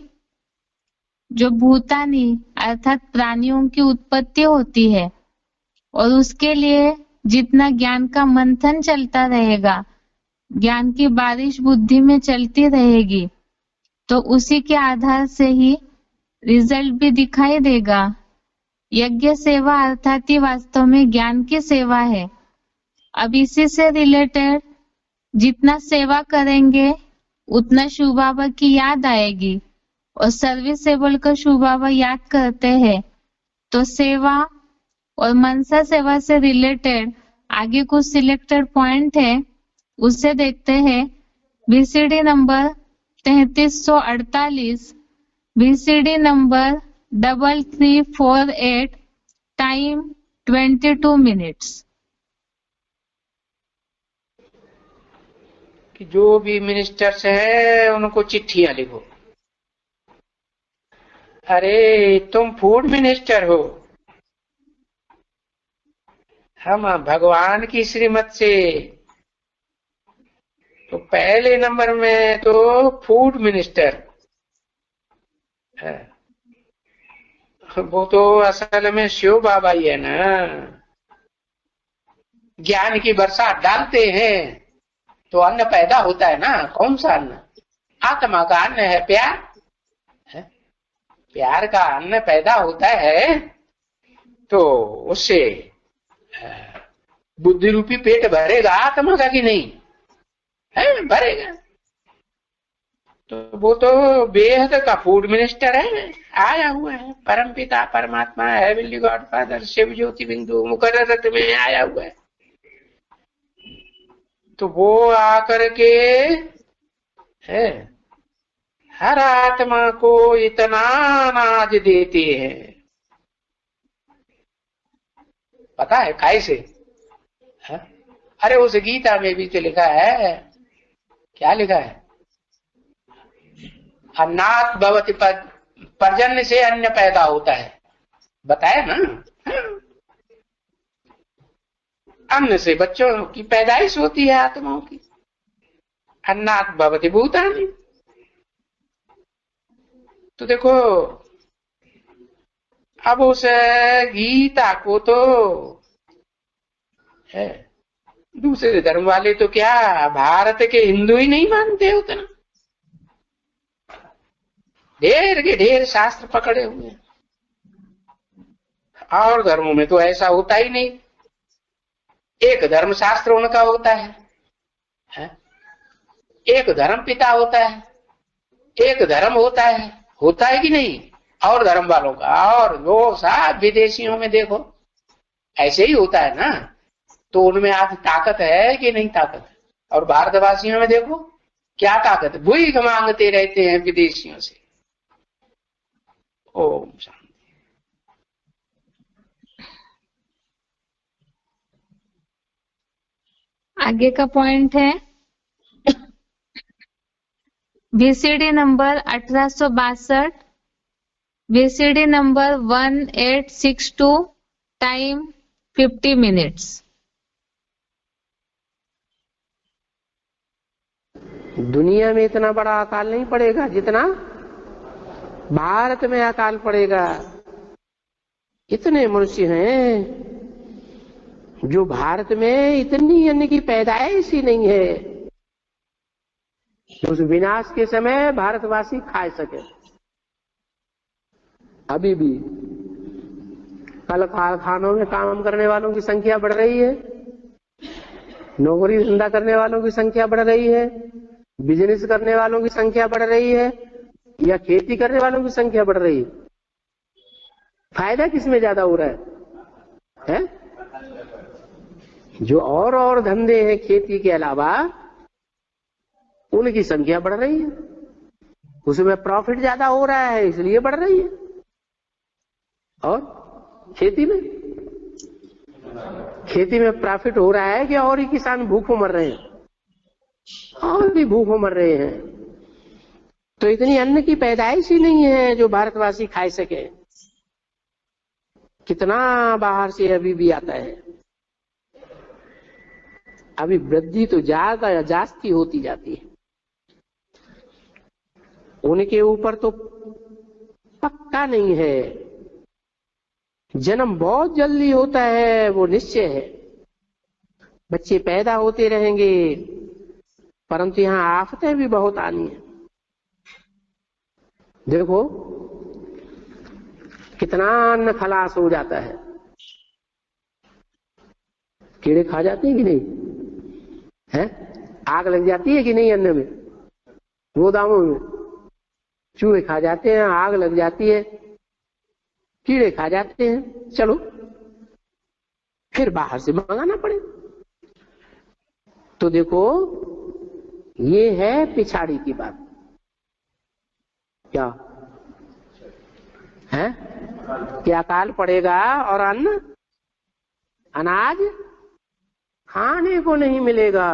जो भूतानी अर्थात प्राणियों की उत्पत्ति होती है, और उसके लिए जितना ज्ञान का मंथन चलता रहेगा, ज्ञान की बारिश बुद्धि में चलती रहेगी, तो उसी के आधार से ही रिजल्ट भी दिखाई देगा। यज्ञ सेवा अर्थात ही वास्तव में ज्ञान की सेवा है। अब इसी से रिलेटेड जितना सेवा करेंगे उतना शिव बाबा की याद आएगी, और सर्विसेबल का शिव बाबा याद करते हैं, तो सेवा और मनसा सेवा से रिलेटेड आगे कुछ सिलेक्टेड पॉइंट है, उससे देखते हैं। BCD number 3348, BCD number 3348, time 22 minutes. कि जो भी मिनिस्टर्स हैं उनको चिट्ठियां लिखो। अरे तुम फूड मिनिस्टर हो, हम भगवान की श्रीमत से, तो पहले नंबर में तो फूड मिनिस्टर है, वो तो असल में शिव बाबा ही है ना। ज्ञान की बरसात डालते हैं तो अन्न पैदा होता है ना। कौन सा अन्न? आत्मा का अन्न है प्यार। प्यार का अन्न पैदा होता है तो उससे बुद्धि रूपी पेट भरेगा आत्मा का कि नहीं? है, भरेगा। तो वो तो बेहद का फूड मिनिस्टर है, आया हुआ है, परम पिता परमात्मा हेवनली गॉड फादर शिव ज्योति बिंदु मुकर्ररत में आया हुआ है। तो वो आकर के है हर आत्मा को इतना अनाज देते हैं, पता है कैसे? है? अरे उस गीता में भी तो लिखा है, क्या लिखा है? अन्नात् भवति पर्जन्य से अन्न पैदा होता है, बताया ना? अन्न से बच्चों की पैदाइश होती है आत्माओं की। अन्नात् भवति भूतानि। तो देखो अब उस गीता को तो है दूसरे धर्म वाले तो क्या भारत के हिंदू ही नहीं मानते उतना, ढेर के ढेर शास्त्र पकड़े हुए हैं। और धर्मों में तो ऐसा होता ही नहीं, एक धर्म शास्त्र उनका होता है? एक धर्म पिता होता है, एक धर्म होता है कि नहीं? और धर्म वालों का, और वो सब विदेशियों में देखो ऐसे ही होता है ना। तो उनमें आज ताकत है कि नहीं ताकत? और भारतवासियों में देखो क्या ताकत, भूख मांगते रहते हैं विदेशियों से। ओम शांति। आगे का पॉइंट है VCD number 1862, VCD number 1862, time 50 minutes. दुनिया में इतना बड़ा अकाल नहीं पड़ेगा जितना भारत में अकाल पड़ेगा। इतने मनुष्य हैं जो भारत में इतनी अन्न की पैदाइश ही नहीं है, उस विनाश के समय भारतवासी खा सके। अभी भी कल कारखानों में काम करने वालों की संख्या बढ़ रही है, नौकरी धंधा करने वालों की संख्या बढ़ रही है, बिजनेस करने वालों की संख्या बढ़ रही है, या खेती करने वालों की संख्या बढ़ रही है। फायदा किसमें ज्यादा हो रहा है? जो और धंधे हैं खेती के अलावा उनकी संख्या बढ़ रही है, उसमें प्रॉफिट ज्यादा हो रहा है इसलिए बढ़ रही है। और खेती में प्रॉफिट हो रहा है कि और ही किसान भूखों मर रहे हैं, और भी भूखों मर रहे हैं। तो इतनी अन्न की पैदाइश ही नहीं है जो भारतवासी खा सके। कितना बाहर से अभी भी आता है। अभी वृद्धि तो ज्यादा जास्ती होती जाती है। उनके ऊपर तो पक्का नहीं है, जन्म बहुत जल्दी होता है वो निश्चय है। बच्चे पैदा होते रहेंगे, परंतु यहाँ आफतें भी बहुत आनी है। देखो कितना अन्न खलास हो जाता है, कीड़े खा जाते हैं कि नहीं है? आग लग जाती है कि नहीं अन्न में, गोदामों में चूहे खा जाते हैं, आग लग जाती है, कीड़े खा जाते हैं। चलो फिर बाहर से मंगाना पड़े। तो देखो ये है पिछाड़ी की बात। क्या है कि अकाल पड़ेगा और अन्न अनाज खाने को नहीं मिलेगा।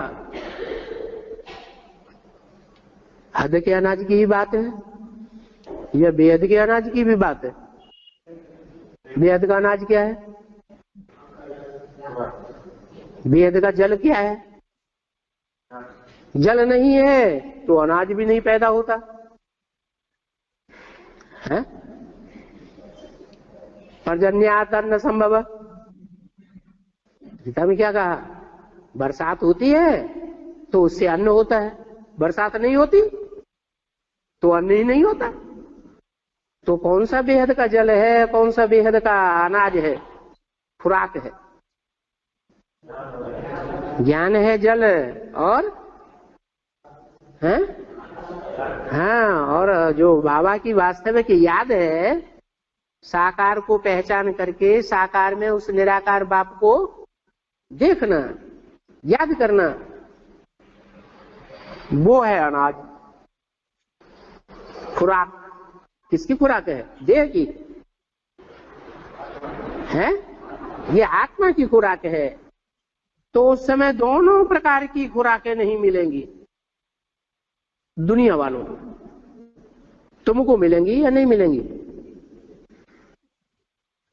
हद के अनाज की ही बात है या बेहद के अनाज की भी बात है? बेहद का अनाज क्या है? बेहद का जल क्या है? जल नहीं है तो अनाज भी नहीं पैदा होता है। पर्जन्यात् अन्न संभव। गीता में क्या कहा? बरसात होती है तो उससे अन्न होता है, बरसात नहीं होती तो अन्न ही नहीं होता। तो कौन सा बेहद का जल है, कौन सा बेहद का अनाज है? खुराक है। ज्ञान है जल और है हाँ, और जो बाबा की वास्तविक याद है, साकार को पहचान करके साकार में उस निराकार बाप को देखना, याद करना, वो है अनाज। खुराक किसकी खुराक है? देह की है, ये आत्मा की खुराक है। तो उस समय दोनों प्रकार की खुराकें नहीं मिलेंगी दुनिया वालों को। तुमको मिलेंगी या नहीं मिलेंगी?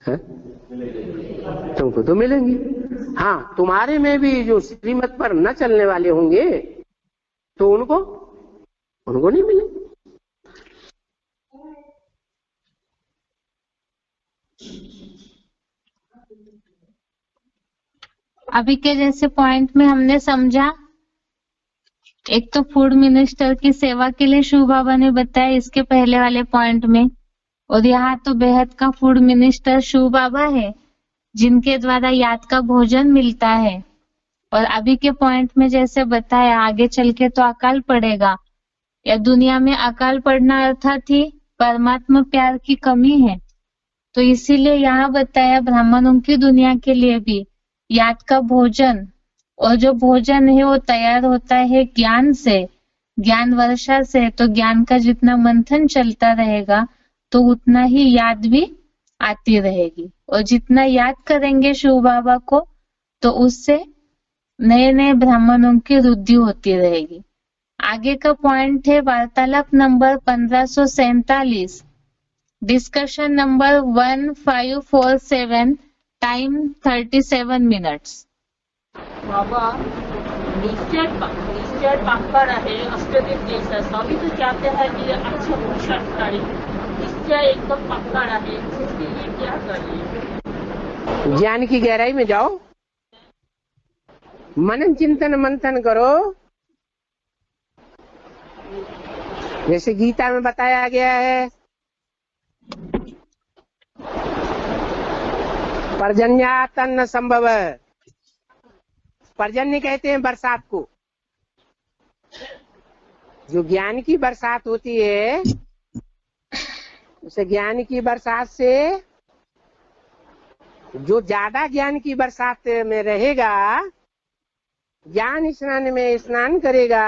है? तुमको तो मिलेंगी। हाँ, तुम्हारे में भी जो श्रीमत पर न चलने वाले होंगे तो उनको नहीं मिलेंगे। अभी के जैसे पॉइंट में हमने समझा, एक तो फूड मिनिस्टर की सेवा के लिए शिव बाबा ने बताया इसके पहले वाले पॉइंट में, और यहाँ तो बेहद का फूड मिनिस्टर शिव बाबा है जिनके द्वारा याद का भोजन मिलता है। और अभी के पॉइंट में जैसे बताया, आगे चल के तो अकाल पड़ेगा, या दुनिया में अकाल पड़ना अर्थात ही परमात्मा प्यार की कमी है। तो इसीलिए यहाँ बताया ब्राह्मणों की दुनिया के लिए भी याद का भोजन, और जो भोजन है वो तैयार होता है ज्ञान से, ज्ञान वर्षा से। तो ज्ञान का जितना मंथन चलता रहेगा तो उतना ही याद भी आती रहेगी, और जितना याद करेंगे शिव बाबा को तो उससे नए नए ब्राह्मणों की वृद्धि होती रहेगी। आगे का पॉइंट है वार्तालाप number 1547, discussion number 1547, time 37 minutes. बाबा निश्चय पाकर आहे अष्टदिक जैसा स्वामी तो चाहते हैं कि अच्छा पोषण करे, निश्चय एकदम पक्का रहे, इसके लिए क्या करिए? ज्ञान की गहराई में जाओ, मनन चिंतन मंथन करो। जैसे गीता में बताया गया है, पर्जन्यातन्न संभव। पर्जन्य कहते हैं बरसात को। जो ज्ञान की बरसात होती है, उसे ज्ञान की बरसात से जो ज्यादा ज्ञान की बरसात में रहेगा, ज्ञान स्नान में स्नान करेगा,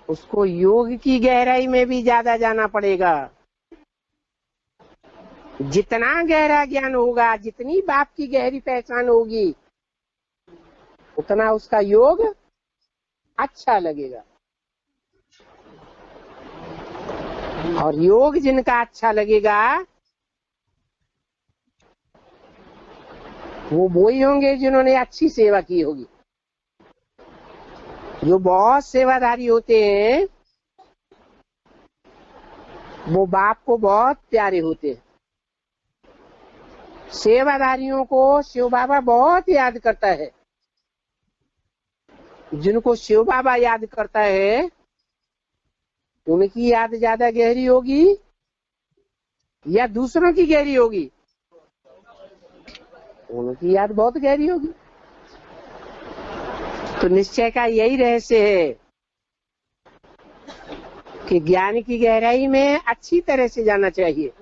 उसको योग की गहराई में भी ज्यादा जाना पड़ेगा। जितना गहरा ज्ञान होगा, जितनी बाप की गहरी पहचान होगी, उतना उसका योग अच्छा लगेगा। और योग जिनका अच्छा लगेगा वो ही होंगे जिन्होंने अच्छी सेवा की होगी। जो बहुत सेवाधारी होते हैं वो बाप को बहुत प्यारे होते हैं। सेवाधारियों को शिव बाबा बहुत याद करता है। जिनको शिव बाबा याद करता है उनकी याद ज्यादा गहरी होगी या दूसरों की गहरी होगी? उनकी याद बहुत गहरी होगी। तो निश्चय का यही रहस्य है कि ज्ञान की गहराई में अच्छी तरह से जाना चाहिए।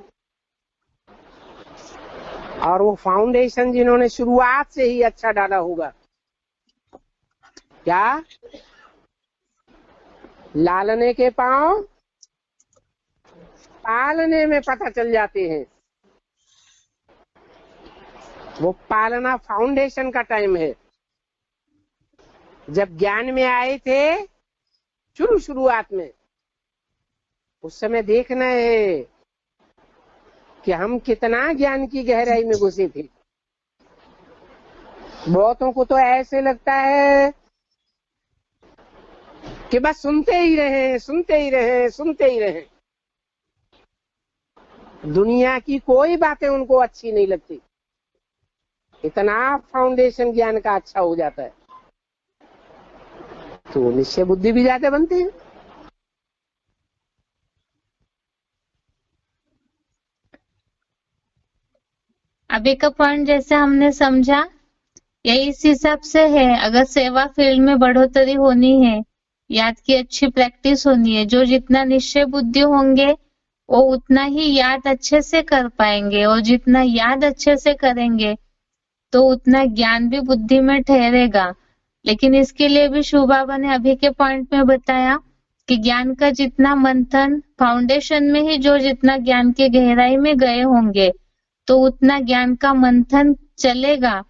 और वो फाउंडेशन जिन्होंने शुरुआत से ही अच्छा डाला होगा, क्या लालने के पांव पालने में पता चल जाते हैं। वो पालना फाउंडेशन का टाइम है। जब ज्ञान में आए थे शुरुआत में, उस समय देखना है कि हम कितना ज्ञान की गहराई में घुसे थे। बहुतों को तो ऐसे लगता है कि बस सुनते ही रहे, सुनते ही रहे, सुनते ही रहे। दुनिया की कोई बातें उनको अच्छी नहीं लगती। इतना फाउंडेशन ज्ञान का अच्छा हो जाता है तो निश्चय बुद्धि भी ज्यादा बनते हैं। अभी का पॉइंट जैसे हमने समझा यही इस हिसाब से है। अगर सेवा फील्ड में बढ़ोतरी होनी है, याद की अच्छी प्रैक्टिस होनी है, जो जितना निश्चय बुद्धि होंगे वो उतना ही याद अच्छे से कर पाएंगे, और जितना याद अच्छे से करेंगे तो उतना ज्ञान भी बुद्धि में ठहरेगा। लेकिन इसके लिए भी शिव बाबा ने अभी के पॉइंट में बताया कि ज्ञान का जितना मंथन फाउंडेशन में ही जो जितना ज्ञान के गहराई में गए होंगे तो उतना ज्ञान का मंथन चलेगा,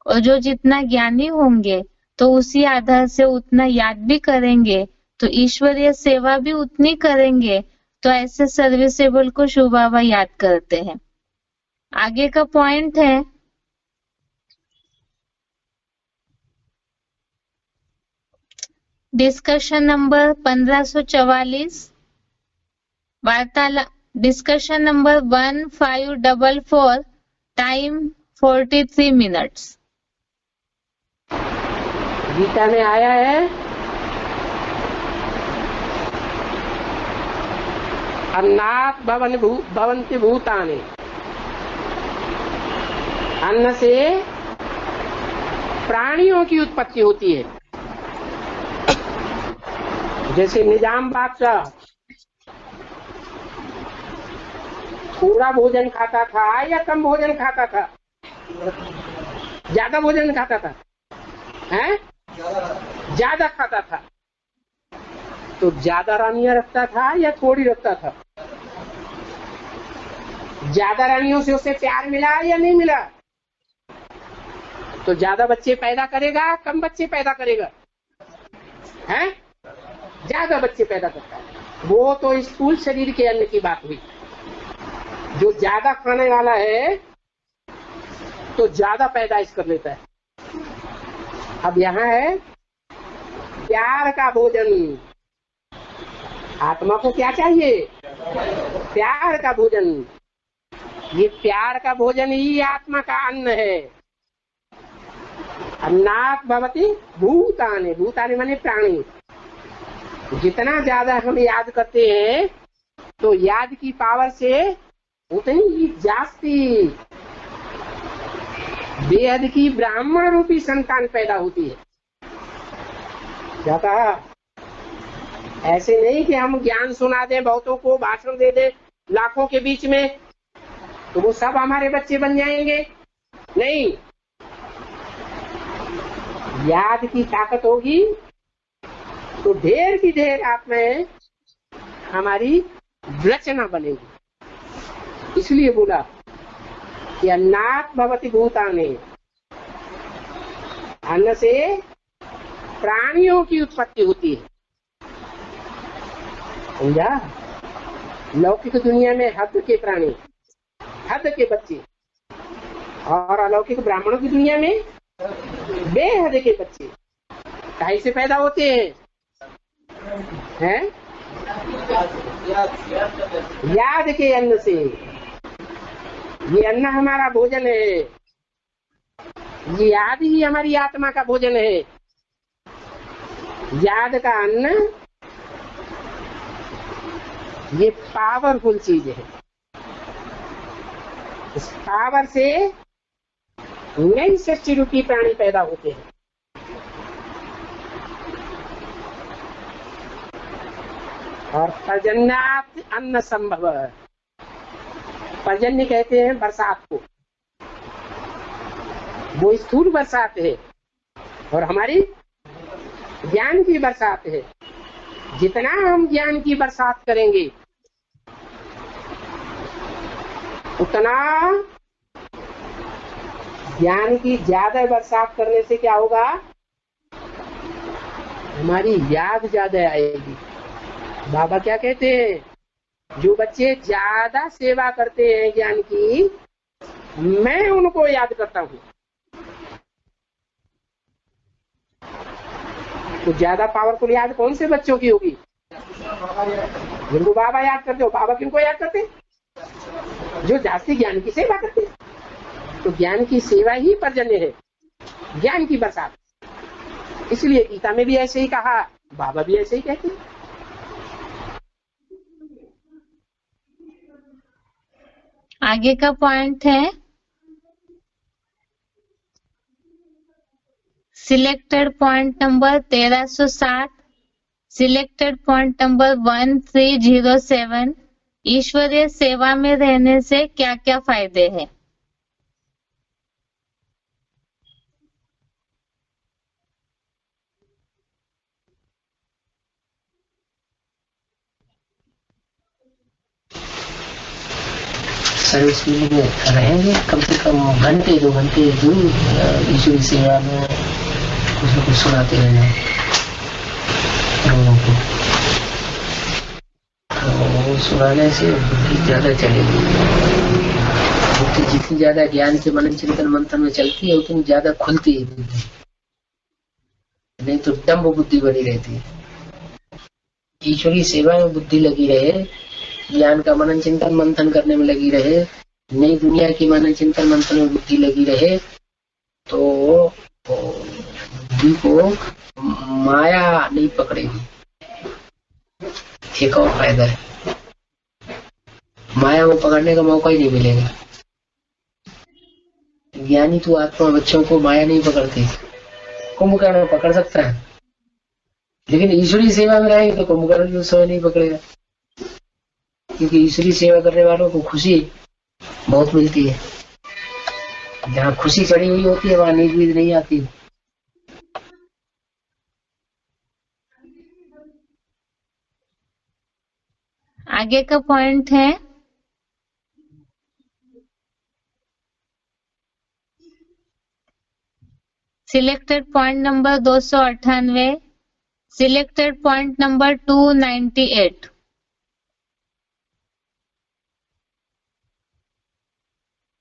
और जो जितना ज्ञानी होंगे तो उसी आधार से उतना याद भी करेंगे, तो ईश्वरीय सेवा भी उतनी करेंगे। तो ऐसे सर्विसेबल को शिव बाबा याद करते हैं। आगे का पॉइंट है डिस्कशन नंबर 1544, वार्तालाप discussion number 1544, time 43 minutes. Gita में आया है अन्नात् भवन्ति भूतानि, अन्न से प्राणियों की उत्पत्ति होती है। जैसे निजाम बादशाह थोड़ा भोजन खाता था या कम भोजन खाता था? ज्यादा भोजन खाता था, हैं? ज्यादा खाता था। तो ज्यादा रानियां रखता था या थोड़ी रखता था? ज्यादा रानियों से उसे प्यार मिला या नहीं मिला? तो ज्यादा बच्चे पैदा करेगा, कम बच्चे पैदा करेगा? हैं? ज्यादा बच्चे पैदा करता है। वो तो स्थूल शरीर के अन्न की बात हुई। जो ज्यादा खाने वाला है तो ज्यादा पैदाइश कर लेता है। अब यहाँ है प्यार का भोजन। आत्मा को क्या चाहिए? प्यार का भोजन। ये प्यार का भोजन ही आत्मा का अन्न है। अन्नात् भवति भूतानि, भूतानि माने प्राणी। जितना ज्यादा हम याद करते हैं तो याद की पावर से उतनी ही जास्ती बेहद की ब्राह्मण रूपी संतान पैदा होती है। क्या कहा? ऐसे नहीं कि हम ज्ञान सुना दें, बहुतों को भाषण दे दें लाखों के बीच में, तो वो सब हमारे बच्चे बन जाएंगे। नहीं, याद की ताकत होगी तो ढेर की ढेर आत्माएं हमारी रचना बनेगी। इसलिए बोला कि अन्नात् भवति भूतानि, अन्न से प्राणियों की उत्पत्ति होती है। समझा? लौकिक दुनिया में हद के प्राणी, हद के बच्चे, और अलौकिक ब्राह्मणों की दुनिया में बेहद के बच्चे काहे से पैदा होते हैं? याद के अन्न से। ये अन्न हमारा भोजन है, ये याद ही हमारी आत्मा का भोजन है। याद का अन्न ये पावरफुल चीज है। इस पावर से नई सृष्टि रूपी प्राणी पैदा होते हैं। और पर्जन्यात् अन्न संभव, पर्जन्य कहते हैं बरसात को। वो स्थूल बरसात है और हमारी ज्ञान की बरसात है। जितना हम ज्ञान की बरसात करेंगे उतना ज्ञान की ज्यादा बरसात करने से क्या होगा? हमारी याद ज्यादा आएगी। बाबा क्या कहते हैं? जो बच्चे ज्यादा सेवा करते हैं ज्ञान की, मैं उनको याद करता हूँ। तो ज्यादा पावरफुल याद कौन से बच्चों की होगी? जिनको बाबा याद करते हो। बाबा किनको याद करते? जो जास्ती ज्ञान की सेवा करते हैं। तो ज्ञान की सेवा ही पर्जन्य है, ज्ञान की बरसात। इसलिए गीता में भी ऐसे ही कहा, बाबा भी ऐसे ही कहते हैं। आगे का पॉइंट है selected point number 1360, selected point number 1307, ईश्वरीय सेवा में रहने से क्या क्या फायदे हैं। सर्विस में रहेंगे कम से कम घंटे 2 घंटे जरूर ईश्वरी सेवा में कुछ न कुछ सुनाते रहना लोगों को, तो सुनाने से बुद्धि ज्यादा चलेगी। बुद्धि जितनी ज्यादा ज्ञान से मनन चिंतन मंथन में चलती है उतनी ज्यादा खुलती है बुद्धि, नहीं तो डम्ब बुद्धि बनी रहती है। ईश्वरी सेवा में बुद्धि लगी रहे, ज्ञान का मनन चिंतन मंथन करने में लगी रहे, नई दुनिया की मनन चिंतन मंथन में बुद्धि लगी रहे, तो बुद्धि को माया नहीं पकड़ेगी। एक और फायदा है, माया को पकड़ने का मौका ही नहीं मिलेगा। ज्ञानी तो आत्मा बच्चों को माया नहीं पकड़ती, कुंभकर्ण पकड़ सकता है, लेकिन ईश्वरी सेवा में रहेंगे तो कुंभकर्ण भी उस समय नहीं पकड़ेगा, क्योंकि ईश्वरी सेवा करने वालों को खुशी बहुत मिलती है। जहाँ खुशी चढ़ी हुई होती है वहां नींद वींद नहीं आती। आगे का पॉइंट है selected point number 298, selected point number 298।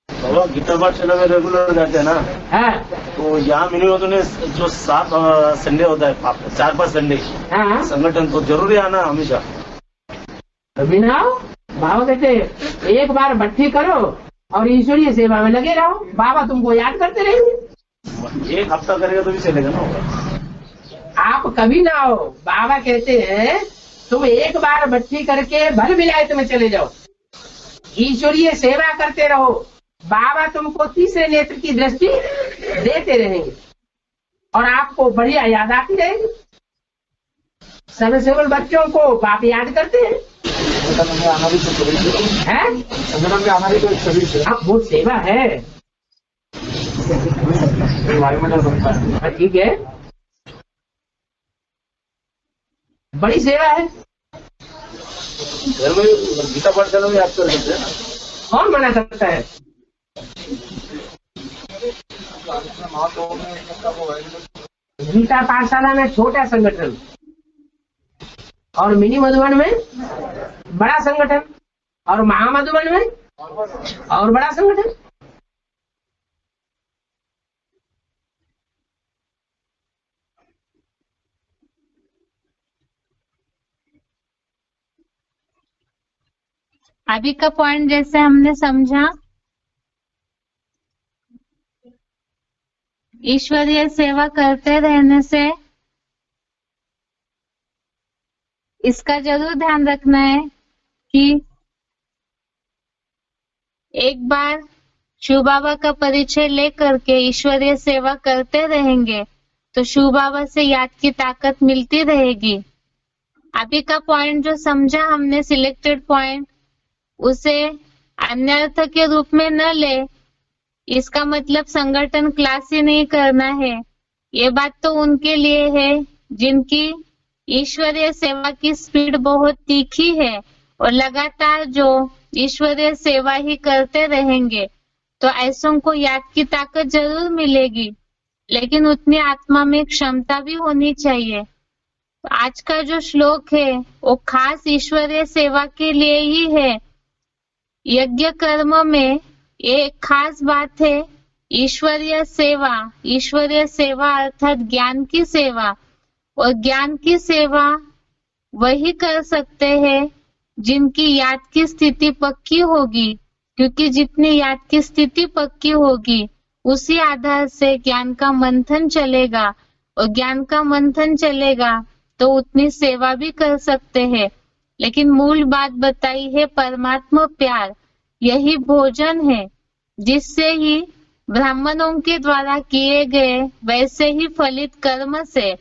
बाबा गीता पाठशाला में रेगुलर जाते हैं ना, हाँ तो यहाँ मिले होते ने जो 7 संडे होता है, 4-5 संडे हाँ संगठन, तो जरूरी आना हमेशा। अभी ना बाबा कहते एक बार भट्टी करो और ईश्वरीय सेवा में लगे रहो, बाबा तुमको याद करते रहेंगे। 1 हफ्ता करेगा तो भी चलेगा ना। आप कभी ना हो, बाबा कहते हैं तुम एक बार भट्टी करके भल विलायत में चले जाओ, ईश्वरीय सेवा करते रहो, बाबा तुमको तीसरे नेत्र की दृष्टि देते रहेंगे और आपको बढ़िया याद आती रहेगी। सर्वसेवल बच्चों को बाप याद करते हैं, संगठन में आना भी तो सर्विस हैं? संगठन में आना भी तो एक सर्विस है। अब वो सेवा है, वायुमंडल बनता है। ठीक है, बड़ी सेवा है। घर में गीता पाठशाला में आप कर सकते हैं ना। कौन मना करता है? गीता पाठशाला में छोटा संगठन और मिनी मधुबन में बड़ा संगठन और महामधुबन में और बड़ा संगठन। अभी का पॉइंट जैसे हमने समझा, ईश्वरीय सेवा करते रहने से इसका जरूर ध्यान रखना है कि एक बार शिव बाबा का परिचय लेकर के ईश्वरीय सेवा करते रहेंगे तो शिव बाबा से याद की ताकत मिलती रहेगी। अभी का पॉइंट जो समझा हमने सिलेक्टेड पॉइंट, उसे अन्य अर्थ के रूप में न ले, इसका मतलब संगठन क्लास ही नहीं करना है। ये बात तो उनके लिए है जिनकी ईश्वरीय सेवा की स्पीड बहुत तीखी है और लगातार जो ईश्वरीय सेवा ही करते रहेंगे, तो ऐसों को याद की ताकत जरूर मिलेगी, लेकिन उतनी आत्मा में क्षमता भी होनी चाहिए। तो आज का जो श्लोक है वो खास ईश्वरीय सेवा के लिए ही है। यज्ञ कर्म में एक खास बात है ईश्वरीय सेवा। ईश्वरीय सेवा अर्थात ज्ञान की सेवा, और ज्ञान की सेवा वही कर सकते हैं जिनकी याद की स्थिति पक्की होगी, क्योंकि जितनी याद की स्थिति पक्की होगी उसी आधार से ज्ञान का मंथन चलेगा, और ज्ञान का मंथन चलेगा तो उतनी सेवा भी कर सकते हैं। लेकिन मूल बात बताई है परमात्मा प्यार, यही भोजन है जिससे ही ब्राह्मणों के द्वारा किए गए वैसे ही फलित कर्म से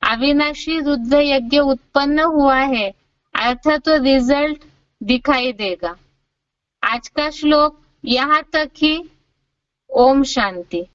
अविनाशी रुद्र यज्ञ उत्पन्न हुआ है, अर्थात तो रिजल्ट दिखाई देगा। आज का श्लोक यहाँ तक ही। ओम शांति।